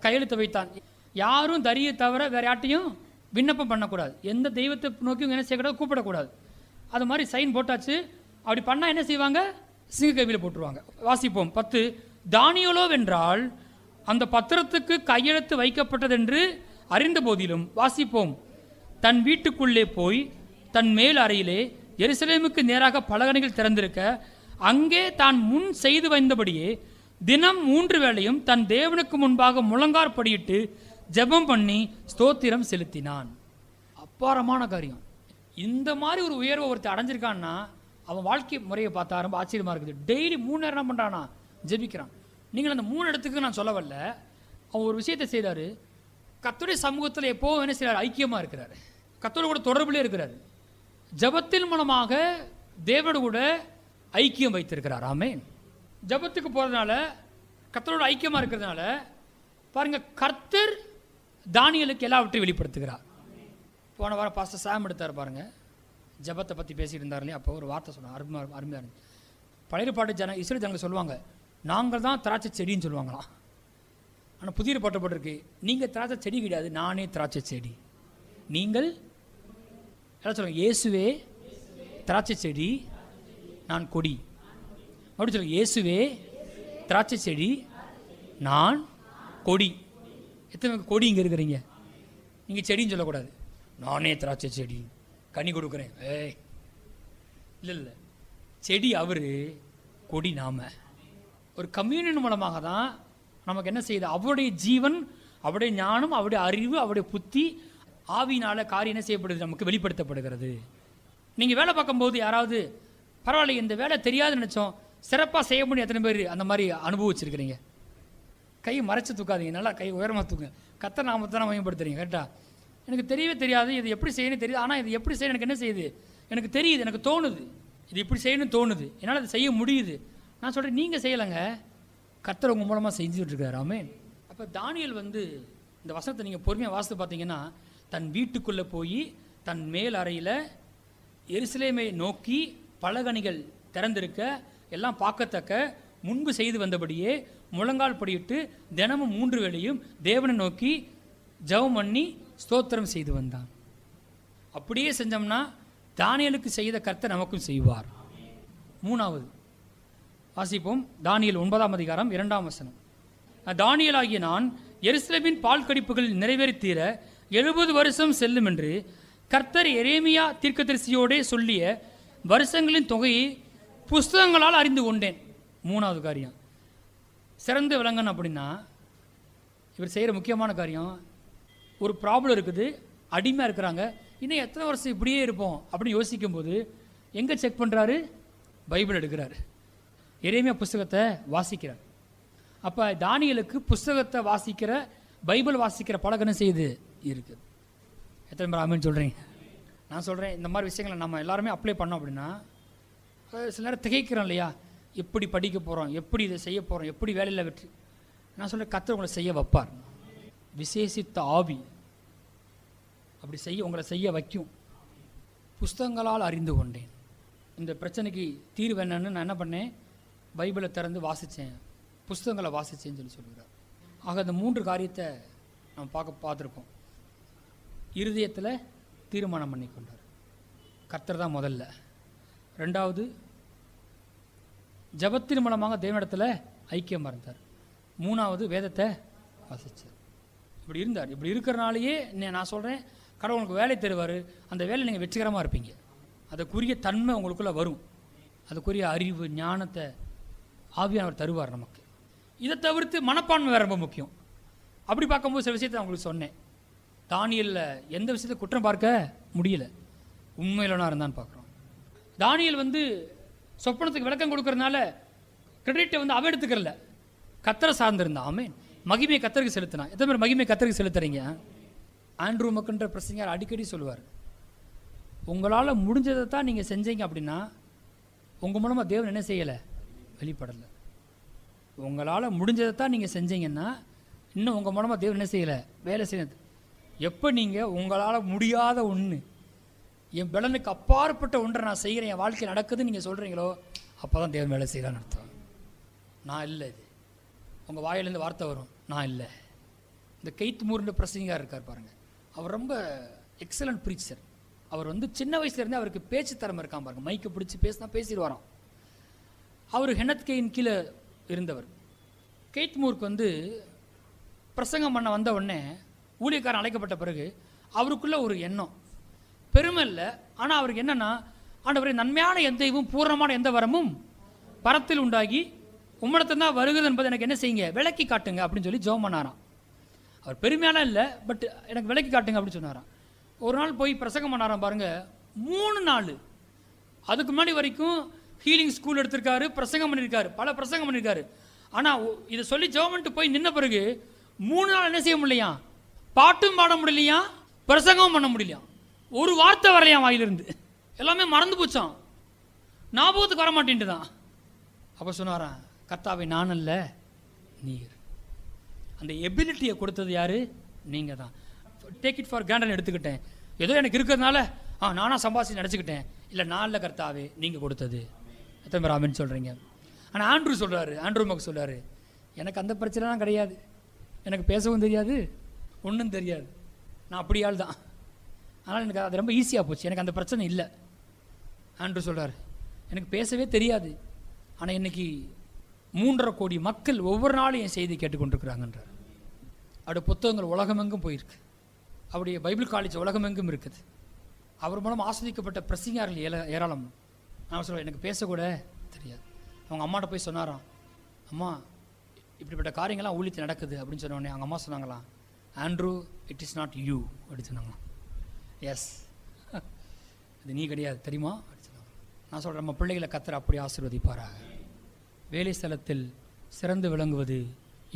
கையெழுத்து வைத்தான். யாரும் தரியை தவிர வேற யார்ட்டையும் விண்ணப்பம் பண்ணக்கூடாது, எந்த தெய்வத்தை நோக்கியும் என்ன செய்யக்கூடாது, கூப்பிடக்கூடாது. அது மாதிரி சைன் போட்டாச்சு. அப்படி பண்ணால் என்ன செய்வாங்க, சிங்க கைவியில் போட்டுருவாங்க. வாசிப்போம் 10. தானியேலோ வென்றால் அந்த பத்திரத்துக்கு கையெழுத்து வைக்கப்பட்டதென்று அறிந்த போதிலும், வாசிப்போம், தன் வீட்டுக்குள்ளே போய் தன் மேல் அறையிலே எருசலேமுக்கு நேராக பலகணிகள் திறந்திருக்க அங்கே தான் முன் செய்து வந்தபடியே தினம் 3 வேளையும் தன் தேவனுக்கு முன்பாக முழங்கார் படியிட்டு ஜெபம் பண்ணி ஸ்தோத்திரம் செலுத்தினான். அப்பாரமான காரியம். இந்த மாதிரி ஒரு உயர்வை ஒருத்தர் அடைஞ்சிருக்கான்னா அவன் வாழ்க்கை முறையை பார்த்தா ரொம்ப ஆச்சரியமாக இருக்குது. டெய்லி 3 நேரம் என்ன பண்ணுறானா, ஜெபிக்கிறான். நீங்கள் அந்த 3 இடத்துக்கு நான் சொல்ல வரல, அவன் ஒரு விஷயத்தை செய்கிறாரு, கர்த்தருடைய சமூகத்தில் எப்போவும் என்ன செய்கிறார், ஐக்கியமாக இருக்கிறார், கர்த்தரோட கூட தொடர்பிலே இருக்கிறார், ஜபத்தின் மூலமாக தேவனோடு கூட ஐக்கியம் வைத்திருக்கிறார். ஆமென். ஜபத்துக்கு போகிறதுனால, கர்த்தரோட ஐக்கியமாக இருக்கிறதுனால பாருங்க, கர்த்தர் தானியேலுக்கு எல்லாவற்றையும் வெளிப்படுத்துகிறார். போன வாரம் பாஸ்டர் சாம் எடுத்தார் பாருங்க, ஜபத்தை பற்றி பேசிட்டு இருந்தார் இல்லையா? அப்போ ஒரு வார்த்தை சொன்னார், அருமையாக இருந்துச்சு. பழைய ஏற்பாட்டு இஸ்ரேல் ஜனங்கள் சொல்லுவாங்க, நாங்கள் தான் திராட்சை செடின்னு சொல்லுவாங்களாம். ஆனால் புதிய ஏற்பாட்டு போட்டிருக்கு, நீங்கள் திராட்சை செடி கிடையாது, நானே திராட்சை செடி. நீங்கள் எல்லாம் சொல்லுங்க, இயேசுவே திராட்சை செடி, நான் கொடி. அப்படி சொல்லுங்க, இயேசுவே திராட்சை செடி, நான் கொடி. எத்தனை கொடி இங்கே இருக்கிறீங்க? நீங்கள் செடின்னு சொல்லக்கூடாது, நானே திராட்சை செடி கனி கொடுக்குறேன். இல்லை, செடி அவர், கொடி நாம. ஒரு கம்யூனியன் மூலமாக தான் நமக்கு என்ன செய்யுது? அவருடைய ஜீவன், அவருடைய ஞானம், அவருடைய அறிவு, அவருடைய புத்தி, ஆவியினால காரியம் என்ன செய்யப்படுது? நமக்கு வெளிப்படுத்தப்படுகிறது. நீங்கள் வேலை பார்க்கும்போது யாராவது பரவாயில்ல இந்த வேலை தெரியாதுன்னு நினச்சோம், சிறப்பாக செய்ய முடியும், எத்தனை பேர் அந்த மாதிரி அனுபவிச்சிருக்கிறீங்க? கை மறைச்சு தூக்காதீங்க, நல்லா கை உயரமாக தூக்குங்க. கர்த்தர் நாமத்தை தான் மேம்படுத்துறீங்க. கரெக்டாக, எனக்கு தெரியவே தெரியாது, இது எப்படி செய்யணும் தெரியுது, ஆனால் இது எப்படி செய்யணும் எனக்கு என்ன செய்யுது? எனக்கு தெரியுது, எனக்கு தோணுது, இது இப்படி செய்யணும்னு தோணுது, என்னால் அது செய்ய முடியுது. நான் சொல்கிறேன், நீங்கள் செய்யலைங்க, கர்த்தர் உங்கள் மூலமாக செஞ்சுட்டு இருக்காரு. ஆமென். அப்போ தானியேல் இந்த வசனத்தை நீங்கள் பொறுமையாக வாசித்து பார்த்தீங்கன்னா, தன் வீட்டுக்குள்ளே போய் தன் மேல் அறையில் எருசலேமை நோக்கி பலகணிகள் திறந்திருக்க எல்லாம் பார்க்கத்தக்க முன்பு செய்து வந்தபடியே முழங்கால் படியிட்டு தினமும் 3 வேளையும் தேவனை நோக்கி ஜெபம் பண்ணி ஸ்தோத்திரம் செய்து வந்தான். அப்படியே செஞ்சோம்னா தானியேலுக்கு செய்த கர்த்தர் நமக்கும் செய்வார். 3வது வாசிப்போம். தானியேல் 9ஆம் அதிகாரம் 2ஆம் வசனம். தானியேலாகிய நான் எருசலேமின் பால் கடிப்புகள் நிறைவேறித்தீர 70 வருஷம் செல்லும் என்று கர்த்தர் எரேமியா தீர்க்கதரிசியோடே சொல்லிய வருஷங்களின் தொகையை புஸ்தகங்களால் அறிந்து கொண்டேன். 3வது காரியம், சிறந்து விளங்கணும் அப்படின்னா இவர் செய்கிற முக்கியமான காரியம், ஒரு ப்ராப்ளம் இருக்குது, அடிமையாக இருக்கிறாங்க, இன்னும் எத்தனை வருஷம் இப்படியே இருப்போம் அப்படின்னு யோசிக்கும்போது எங்கே செக் பண்ணுறாரு? பைபிள் எடுக்கிறாரு, எரேமியா புஸ்தகத்தை வாசிக்கிறார். அப்போ தானியேலுக்கு புஸ்தகத்தை வாசிக்கிற, பைபிள் வாசிக்கிற பழக்கம் செய்து இருக்குது. எத்தனை பேர் ஆமென் சொல்கிறீங்க? நான் சொல்கிறேன், இந்த மாதிரி விஷயங்களை நம்ம எல்லாருமே அப்ளை பண்ணோம் அப்படின்னா சில நேரம் திகைக்கிறோம் இல்லையா? எப்படி படிக்க போகிறோம், எப்படி இதை செய்ய போகிறோம், எப்படி வேலையில் வெற்றி. நான் சொல்கிறேன், கர்த்தர் உங்களை செய்ய வைப்பார். விசேஷித்த ஆவி அப்படி உங்களை செய்ய வைக்கும். புஸ்தகங்களால் அறிந்து கொண்டேன். இந்த பிரச்சனைக்கு தீர்வு என்னன்னு நான் என்ன பண்ணேன்? பைபிளை திறந்து வாசித்தேன், புஸ்தகங்களை வாசித்தேன்னு சொல்லுகிறார். ஆக அந்த 3 காரியத்தை நம்ம பார்த்துருக்கோம். இருதயத்தில் தீர்மானம் பண்ணி கொண்டார், கர்த்தர் தான் முதல்ல. 2வது, ஜபத்தின் மூலமாக தேவனிடத்தில் ஐக்கியமாக இருந்தார். 3வது, வேதத்தை வாசித்தார். இப்படி இருந்தார். இப்படி இருக்கிறனாலேயே நான் சொல்கிறேன், கடவுள் உங்களுக்கு வேலை தருவார். அந்த வேலை நீங்கள் வெற்றிகரமாக இருப்பீங்க. அதுக்குரிய தன்மை உங்களுக்குள்ளே வரும். அதுக்குரிய அறிவு, ஞானத்தை ஆவியானவர் தருவார் நமக்கு. இதை தவிர்த்து மனப்பான்மை வேறு ரொம்ப முக்கியம். அப்படி பார்க்கும்போது சில விஷயத்தை உங்களுக்கு சொன்னேன். தானியேலில் எந்த விஷயத்தை குற்றம் பார்க்க முடியல, உண்மையிலனா இருந்தான்னு பார்க்குறோம். தானியேல் சொப்பனத்துக்கு விளக்கம் கொடுக்கறதுனால கிரெடிட்டை அவன் எடுத்துக்கிறல, கர்த்தரை சார்ந்திருந்தான். ஆமென். மகிமையை கர்த்தருக்கு செலுத்தினான். எத்தனை பேர் மகிமையை கர்த்தருக்கு செலுத்துறீங்க? ஆண்ட்ரூ மக்குன்ற பிரசங்கர் அடிக்கடி சொல்லுவார், உங்களால் முடிஞ்சதை தான் நீங்கள் செஞ்சீங்க அப்படின்னா உங்கள் மூலமாக தேவன் என்ன செய்யலை? வெளிப்படலை. உங்களால் முடிஞ்சதை தான் நீங்கள் செஞ்சீங்கன்னா இன்னும் உங்கள் மூலமாக தேவன் என்ன செய்யலை? வேலை செய்யறது. எப்போ நீங்கள் உங்களால் முடியாத ஒன்று, என் பலனுக்கு அப்பாற்பட்ட ஒன்றை நான் செய்கிறேன், என் வாழ்க்கையில் நடக்குதுன்னு நீங்கள் சொல்கிறீங்களோ அப்போ தான் தேவன் வேலை செய்யலான்னு அர்த்தம். நான் இல்லை, இது உங்கள் வாயிலேருந்து வார்த்தை வரும், நான் இல்லை. இந்த கெய்த் மூர்ன்ற பிரசங்கர் இருக்கார் பாருங்கள், அவர் ரொம்ப எக்ஸலண்ட் ப்ரீச்சர். அவர் சின்ன வயசுலேருந்தே அவருக்கு பேச்சு திறமை இருக்கான் பாருங்கள். மைக்கை பிடிச்சி பேசினா பேசிடுவாராம். அவர் ஹெனத் கெயின் கீழே இருந்தவர். கெய்த் மூருக்கு பிரசங்கம் பண்ண வந்த உடனே ஊழியக்காரன் அழைக்கப்பட்ட பிறகு அவருக்குள்ள ஒரு எண்ணம், பெருமை இல்லை, ஆனால் அவருக்கு என்னென்னா, ஆண்டவரே நன்மையான எந்த இதுவும் பூர்ணமான எந்த வரமும் பரத்தில் உண்டாகி உம்மிடத்தில் தான் வருகிறது என்பதை எனக்கு என்ன செய்யுங்க? விளக்கி காட்டுங்க அப்படின்னு சொல்லி ஜெபம் பண்ணாராம். அவர் பெருமையான இல்லை, பட் எனக்கு விளக்கி காட்டுங்க அப்படின்னு சொன்னாராம். ஒரு நாள் போய் பிரசங்கம் பண்ணாராம் பாருங்கள். 3 நாள் அதுக்கு முன்னாடி வரைக்கும் ஹீலிங் ஸ்கூல் எடுத்திருக்காரு, பிரசங்கம் பண்ணியிருக்காரு, பல பிரசங்கம் பண்ணியிருக்காரு. ஆனால் இதை சொல்லி ஜெபம் பண்ணிட்டு போய் நின்ன பிறகு 3 நாள் என்ன செய்ய முடியலையா? பாட்டும் பாட முடியலையா, பிரசங்கமும் பண்ண முடியலையா, ஒரு வார்த்தை வரலையா வாயிலிருந்து. எல்லாமே மறந்து போச்சான், ஞாபகத்துக்கு வர மாட்டேன்ட்டு தான். அப்போ சொன்னாரான், கர்த்தாவே நான் அல்ல நீர். அந்த எபிலிட்டியை கொடுத்தது யார்? நீங்கள் தான். டேக் இட் ஃபார் கிராண்டட் எடுத்துக்கிட்டேன், ஏதோ எனக்கு இருக்கிறதுனால நானாக சம்பாதிச்சு நினச்சிக்கிட்டேன். இல்லை, நாளில் கர்த்தாவே நீங்கள் கொடுத்தது. எத்தனை பேர் ஆமென் சொல்கிறீங்க? ஆனால் ஆண்ட்ரூ சொல்கிறாரு, ஆண்ட்ரூ மக்கு சொல்கிறாரு, எனக்கு அந்த பிரச்சனைலாம் கிடையாது, எனக்கு பேசவும் தெரியாது, ஒன்றும் தெரியாது, நான் அப்படி ஆள் தான், ஆனால் எனக்கு அது ரொம்ப ஈஸியாக போச்சு, எனக்கு அந்த பிரச்சனை இல்லை. ஆண்ட்ரூ சொல்கிறார், எனக்கு பேசவே தெரியாது, ஆனால் இன்றைக்கி 3.5 கோடி மக்கள் ஒவ்வொரு நாளும் என் செய்தி கேட்டுக்கொண்டிருக்கிறாங்கன்றார். அவருடைய புத்தகங்கள் உலகமெங்கும் போயிருக்கு, அவருடைய பைபிள் காலேஜ் உலகமெங்கும் இருக்குது, அவர் மூலம் ஆஸ்வதிக்கப்பட்ட பிரசங்கியார்கள் ஏராளம். நான் சொல்லுவேன், எனக்கு பேசக்கூட தெரியாது. அவங்க அம்மாட்ட போய் சொன்னாராம், அம்மா இப்படிப்பட்ட காரியங்கள்லாம் ஊழியத்தில் நடக்குது அப்படின்னு சொன்ன உடனே அவங்க அம்மா சொன்னாங்களாம், Andrew it is not you அப்படின்னு சொன்னாங்களாம். எஸ், அது நீ கிடையாது தெரியுமா அப்படின்னு சொன்னாங்க. நான் சொல்கிறேன், நம்ம பிள்ளைகளை கர்த்தர் அப்படி ஆசீர்வதிப்பாராக. வேலை ஸ்தலத்தில் சிறந்து விளங்குவது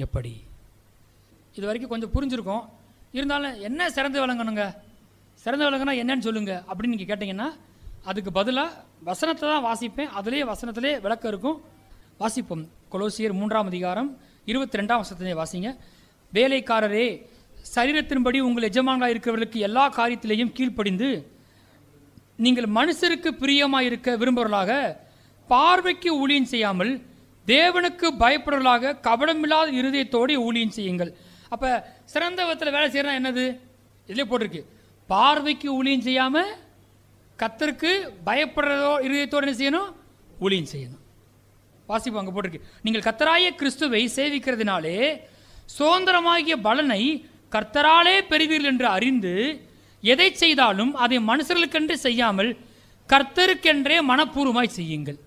எப்படி? இது வரைக்கும் கொஞ்சம் புரிஞ்சிருக்கும், இருந்தாலும் என்ன சிறந்து விளங்கணுங்க, சிறந்து விளங்குனா என்னன்னு சொல்லுங்கள் அப்படின்னு நீங்கள் கேட்டிங்கன்னா அதுக்கு பதிலாக வசனத்தை தான் வாசிப்பேன், அதிலே வசனத்திலே விளக்கம் இருக்கும். வாசிப்போம். கொலோசியர் 3ஆம் அதிகாரம் 22ஆம் வசனத்திலே வாசிங்க. வேலைக்காரரே, சரீரத்தின்படி உங்கள் எஜமான்களாக இருக்கிறவர்களுக்கு எல்லா காரியத்திலேயும் கீழ்ப்படிந்து நீங்கள் மனுஷருக்கு பிரியமாக இருக்க விரும்புவர்களாக பார்வைக்கு ஊழியம் செய்யாமல் தேவனுக்கு பயப்படுவர்களாக கபடமில்லாத இருதயத்தோடு ஊழியம் செய்யுங்கள். அப்போ சிறந்த விதத்தில் வேலை செய்யறதுனா என்னது? இதிலே போட்டிருக்கு, பார்வைக்கு ஊழியம் செய்யாமல் கர்த்தருக்கு பயப்படுறதோ இருதயத்தோடு என்ன செய்யணும்? ஊழியம் செய்யணும். வாசிப்போம், அங்கே போட்டிருக்கு, நீங்கள் கர்த்தராகிய கிறிஸ்துவை சேவிக்கிறதுனாலே சுதந்திரமாகிய பலனை கர்த்தராலே பெறுவீர்கள் என்று அறிந்து எதை செய்தாலும் அதை மனுஷர்களுக்கென்று செய்யாமல் கர்த்தருக்கென்றே மனப்பூர்வமாய் செய்யுங்கள்.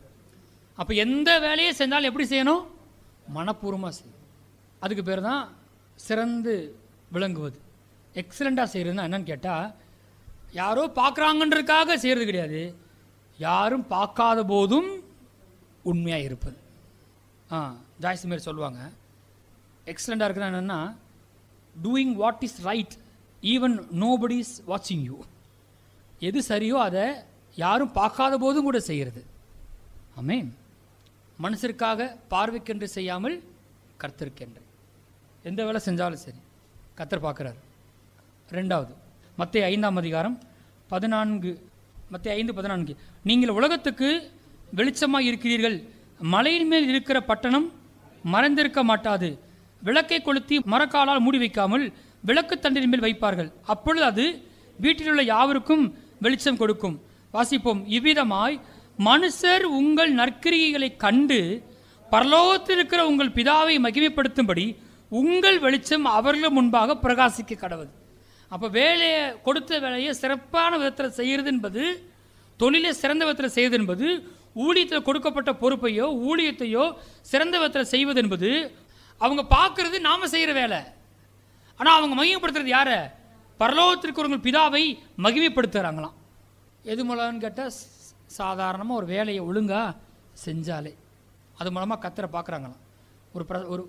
அப்போ எந்த வேலையை செஞ்சாலும் எப்படி செய்யணும்? மனப்பூர்வமாக செய்யணும். அதுக்கு பேர் தான் சிறந்து விளங்குவது. எக்ஸலண்ட்டாக செய்கிறதுனா என்னன்னு கேட்டால், யாரோ பார்க்குறாங்கன்றதுக்காக செய்கிறது கிடையாது, யாரும் பார்க்காத போதும் உண்மையாக இருப்பது. ஜாய்ஸ் மாரி சொல்லுவாங்க, எக்ஸலண்ட்டாக இருக்குன்னா என்னென்னா, doing what is right even nobody is வாட்சிங் யூ. எது சரியோ அதை யாரும் பார்க்காத போதும் கூட செய்கிறது. ஆமென். மனுஷருக்காக பார்வைக்கென்று செய்யாமல் கர்த்தருக்கென்று. எந்த வேலை செஞ்சாலும் சரி கர்த்தர் பார்க்குறாரு. 2வது மத்தேயு 5ஆம் அதிகாரம் 14, மத்தேயு 5:14, நீங்கள் உலகத்துக்கு வெளிச்சமாக இருக்கிறீர்கள், மலையின் மேல் இருக்கிற பட்டணம் மறைந்திருக்க மாட்டாது, விளக்கை கொளுத்தி மரக்காலால் மூடி வைக்காமல் விளக்கு தண்டின் மேல் வைப்பார்கள், அப்பொழுது அது வீட்டில் உள்ள யாவருக்கும் வெளிச்சம் கொடுக்கும். வாசிப்போம். இவ்விதமாய் மனுஷர் உங்கள் நற்கிரியைகளை கண்டு பரலோகத்தில் இருக்கிற உங்கள் பிதாவை மகிமைப்படுத்தும்படி உங்கள் வெளிச்சம் அவர்கள் முன்பாக பிரகாசிக்க கடவுது. அப்போ வேலையை கொடுத்த வேலையை சிறப்பான விதத்தில் செய்கிறது என்பது, தொழிலை சிறந்த விதத்தில் செய்வது என்பது, ஊழியத்தில் கொடுக்கப்பட்ட பொறுப்பையோ ஊழியத்தையோ சிறந்த விதத்தில் செய்வது என்பது அவங்க பார்க்கறது நாம் செய்கிற வேலை. ஆனால் அவங்க மகிமைப்படுத்துறது யாரை? பரலோகத்திற்கு உங்கள் பிதாவை மகிமைப்படுத்துகிறாங்களாம். எது மூலம்னு கேட்டால், சாதாரணமாக ஒரு வேலையை ஒழுங்காக செஞ்சாலே அது மூலமாக கர்த்தரை பார்க்குறாங்களாம்.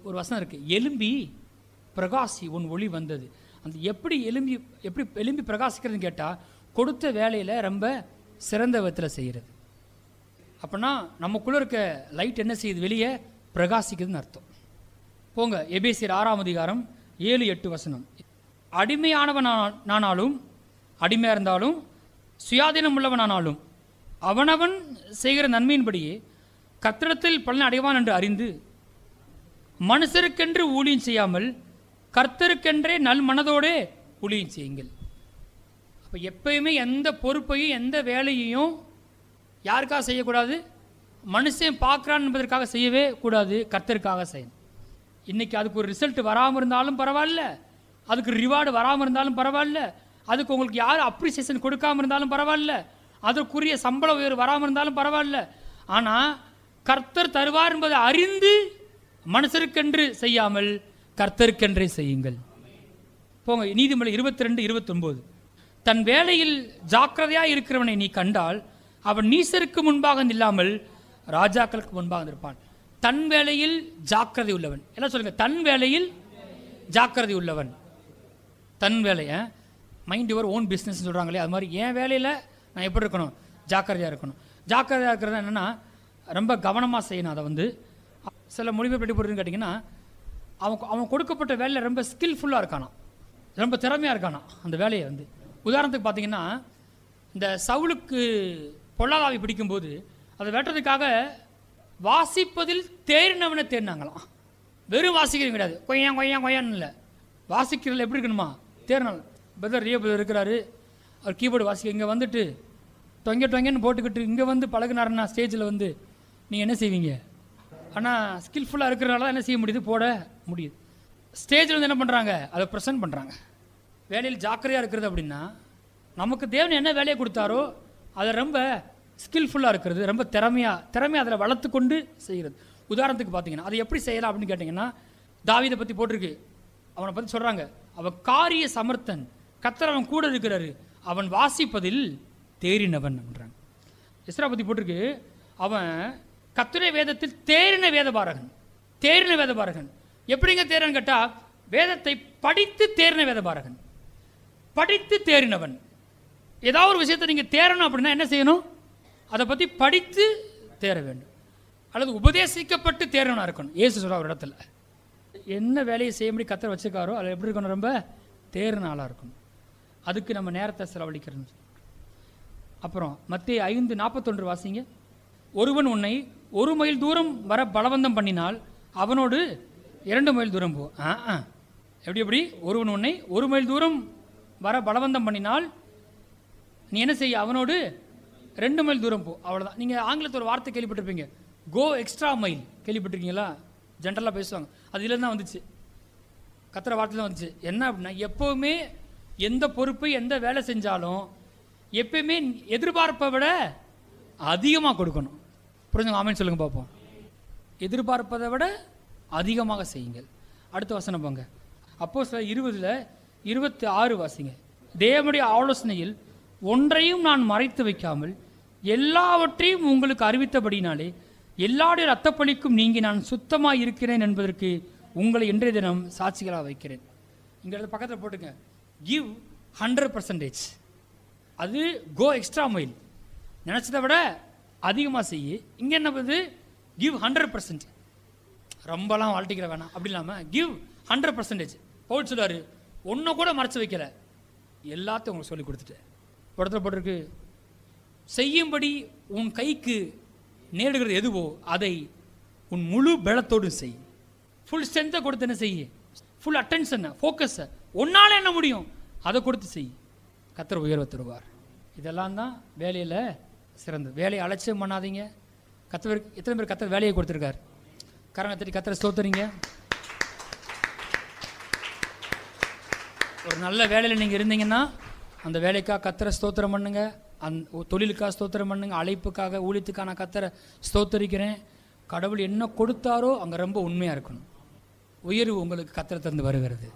ஒரு வசனம் இருக்குது, எலும்பி பிரகாசி உன் ஒளி வந்தது. அந்த எப்படி எலும்பி பிரகாசிக்கிறதுன்னு கேட்டால், கொடுத்த வேலையில் ரொம்ப சிறந்த விதத்தில் செய்கிறது. அப்படின்னா நமக்குள்ளே இருக்க லைட் என்ன செய்யுது? வெளியே பிரகாசிக்குதுன்னு அர்த்தம். போங்க, எபேசியர் 6ஆம் அதிகாரம் 7-8 வசனம். அடிமையானவனானாலும் அடிமையாக இருந்தாலும் சுயாதீனம் உள்ளவனானாலும் அவனவன் செய்கிற நன்மையின்படியே கர்த்தரிடத்தில் பலன் அடைவான் என்று அறிந்து மனுஷருக்கென்று ஊழியம் செய்யாமல் கர்த்தருக்கென்றே நல் மனதோடே ஊழியம் செய்யுங்கள். அப்போ எப்பயுமே எந்த பொறுப்பையும் எந்த வேலையையும் யாருக்காக செய்யக்கூடாது? மனுஷன் பார்க்குறான் என்பதற்காக செய்யவே கூடாது, கர்த்தருக்காக செய்யணும். இன்றைக்கி அதுக்கு ஒரு ரிசல்ட் வராமல் இருந்தாலும் பரவாயில்ல, அதுக்கு ரிவார்டு வராமல் இருந்தாலும் பரவாயில்ல, அதுக்கு உங்களுக்கு யார் அப்ரிசியேஷன் கொடுக்காமல் இருந்தாலும் பரவாயில்ல, அதற்குரிய சம்பள உயர்வு வராமல் இருந்தாலும் பரவாயில்ல, ஆனால் கர்த்தர் தருவார் என்பதை அறிந்து மனுஷருக்கென்று செய்யாமல் கர்த்தருக்கென்றே செய்யுங்கள். போங்க, நீதிமொழி 22-29. தன் வேலையில் ஜாக்கிரதையாக இருக்கிறவனை நீ கண்டால் அவன் நீசருக்கு முன்பாக நில்லாமல் ராஜாக்களுக்கு முன்பாக இருப்பான். தன் வேலையில் ஜாக்கிரதை உள்ளவன். எல்லாம் சொல்லுங்க, தன் வேலையில் ஜாக்கிரதை உள்ளவன். தன் வேலையை மைண்ட் யுவர் ஓன் பிஸ்னஸ் சொல்கிறாங்களே, அது மாதிரி என் வேலையில் நான் எப்படி இருக்கணும்? ஜாக்கிரதையாக இருக்கணும். ஜாக்கிரதையாக இருக்கிறது என்னென்னா, ரொம்ப கவனமாக செய்யணும். அதை சில மொழிபெயர்ப்பு எப்படி போடுறதுன்னு கேட்டிங்கன்னா, அவன் கொடுக்கப்பட்ட வேலையில் ரொம்ப ஸ்கில்ஃபுல்லாக இருக்கானா, ரொம்ப திறமையாக இருக்கானா அந்த வேலையை வந்து. உதாரணத்துக்கு பார்த்தீங்கன்னா, இந்த சவுலுக்கு பொல்லாதாவி பிடிக்கும்போது அதை வெட்டுறதுக்காக வாசிப்பதில் தேறினவனை தேடினாங்களாம். வெறும் வாசிக்கிறது கிடையாது, கொய்யான்னு இல்லை, வாசிக்கிறதுல எப்படி இருக்கணுமா தேறினாங்க. பிரதர் இருக்கிறாரு, அவர் கீபோர்டு வாசிக்க இங்கே வந்துட்டு டொங்கன்னு போட்டுக்கிட்டு இங்கே வந்து பழகுனாருன்னா ஸ்டேஜில் வந்து நீங்கள் என்ன செய்வீங்க? ஆனால் ஸ்கில்ஃபுல்லாக இருக்கிறனால தான் என்ன செய்ய முடியுது, போட முடியுது. ஸ்டேஜில் வந்து என்ன பண்ணுறாங்க, அதை ப்ரெசென்ட் பண்ணுறாங்க. வேலையில் ஜாக்கிரதையாக இருக்கிறது அப்படின்னா, நமக்கு தேவன் என்ன வேலையை கொடுத்தாரோ அதை ரொம்ப ஸ்கில்ஃபுல்லாக இருக்கிறது, ரொம்ப திறமையாக அதில் வளர்த்து கொண்டு செய்கிறது. உதாரணத்துக்கு பார்த்தீங்கன்னா அதை எப்படி செய்யலாம் அப்படின்னு கேட்டிங்கன்னா, தாவீதை பற்றி போட்டிருக்கு. அவனை பற்றி சொல்கிறாங்க, அவன் காரிய சமர்த்தன், கர்த்தர் அவன் கூட இருக்கிறாரு, அவன் வாசிப்பதில் தேறினவன் அப்படின்றாங்க. எஸ்ரா பற்றி போட்டிருக்கு, அவன் கர்த்தருடைய வேதத்தில் தேறின வேதபாரகன். எப்படிங்க தேரன்னு கேட்டால், வேதத்தை படித்து தேறின வேதபாரகன், படித்து தேறினவன். ஏதாவது ஒரு விஷயத்தை நீங்கள் தேரணும் அப்படின்னா என்ன செய்யணும், அதை பற்றி படித்து தேர வேண்டும், அல்லது உபதேசிக்கப்பட்டு தேரவனாக இருக்கணும். இயேசு சொல்ற ஒரு இடத்துல என்ன வேலையை செய்ய முடியும் கர்த்தர் வச்சுக்காரோ அதில் எப்படி இருக்கணும், ரொம்ப தேறின ஆளாக இருக்கணும். அதுக்கு நம்ம நேரத்தை செலவழிக்கிறோம். அப்புறம் மத்தேயு 5:41 வாசிங்க. ஒருவன் உன்னை 1 மைல் தூரம் வர பலவந்தம் பண்ணினால் அவனோடு 2 மைல் தூரம் போ. எப்படி ஒருவன் உன்னை 1 மைல் தூரம் வர பலவந்தம் பண்ணினால் நீ என்ன செய்ய, அவனோடு 2 மைல் தூரம் போ. அவ்வளோதான். நீங்கள் ஆங்கிலத்தில் ஒரு வார்த்தை கேள்விப்பட்டிருப்பீங்க, கோ எக்ஸ்ட்ரா மைல். கேள்விப்பட்டிருக்கீங்களா? ஜென்ரலாக பேசுவாங்க, அது இதில் தான் வந்துச்சு, கத்துற வார்த்தையில் தான் வந்துச்சு. என்ன அப்படின்னா, எப்போவுமே எந்த பொறுப்பு எந்த வேலை செஞ்சாலும் எப்பயுமே எதிர்பார்ப்பை விட அதிகமாக கொடுக்கணும். புரிஞ்சுங்க? ஆமேன்னு சொல்லுங்கள் பார்ப்போம். எதிர்பார்ப்பதை விட அதிகமாக செய்யுங்கள். அடுத்த வசனம் போங்க. அப்போஸ்தலர் 20:26 வாசிங்க. தேவனுடைய ஆலோசனையில் ஒன்றையும் நான் மறைத்து வைக்காமல் எல்லாவற்றையும் உங்களுக்கு அறிவித்தபடினாலே எல்லாருடைய இரத்தப்பழிக்கும் நீங்கி நான் சுத்தமாக இருக்கிறேன் என்பதற்கு உங்களை இன்றைய தினம் சாட்சிகளாக வைக்கிறேன். இங்கே பக்கத்தில் போட்டுங்க, கிவ் 100%. அது கோ எக்ஸ்ட்ரா மைல், நினச்சதை விட அதிகமாக செய்ய. இங்கே என்ன பண்ணுது, கிவ் 100%. ரொம்பலாம் வாழ்த்திக்கிற வேணாம், அப்படி இல்லாமல் கிவ் 100%. பவுல் சொல்லுவார், ஒன்றை கூட மறைச்சு வைக்கல, எல்லாத்தையும் உங்களுக்கு சொல்லி கொடுத்துட்டேன். படத்தில் போட்டிருக்கு, செய்யும்படி உன் கைக்கு நேடுகிறது எதுவோ அதை உன் முழு பலத்தோடு செய். ஃபுல் ஸ்ட்ரென்த்தை கொடுத்து என்ன செய்ய, ஃபுல் அட்டென்ஷனை, ஃபோக்கஸை, ஒன்றால் என்ன முடியும் அதை கொடுத்து செய். கர்த்தர் உயர்வை தருவார். இதெல்லாம் தான் வேலையில் சிறந்தது. வேலையை அலட்சியம் பண்ணாதீங்க. கர்த்தர் எத்தனை பேர் கர்த்தர் வேலையை கொடுத்துருக்கார்? கரங்க தட்டி கர்த்தரை ஸ்தோத்திரிங்க. ஒரு நல்ல வேலையில் நீங்கள் இருந்தீங்கன்னா அந்த வேலைக்காக கர்த்தரை ஸ்தோத்திரம் பண்ணுங்க, தொழிலுக்காக ஸ்தோத்திரம் பண்ணுங்க, அழைப்புக்காக ஊழியத்துக்காக நான் கர்த்தரை ஸ்தோத்தரிக்கிறேன். கடவுள் என்ன கொடுத்தாரோ அங்கே ரொம்ப உண்மையாக இருக்கணும். உயர்வு உங்களுக்கு கர்த்தரை தந்து வருகிறது.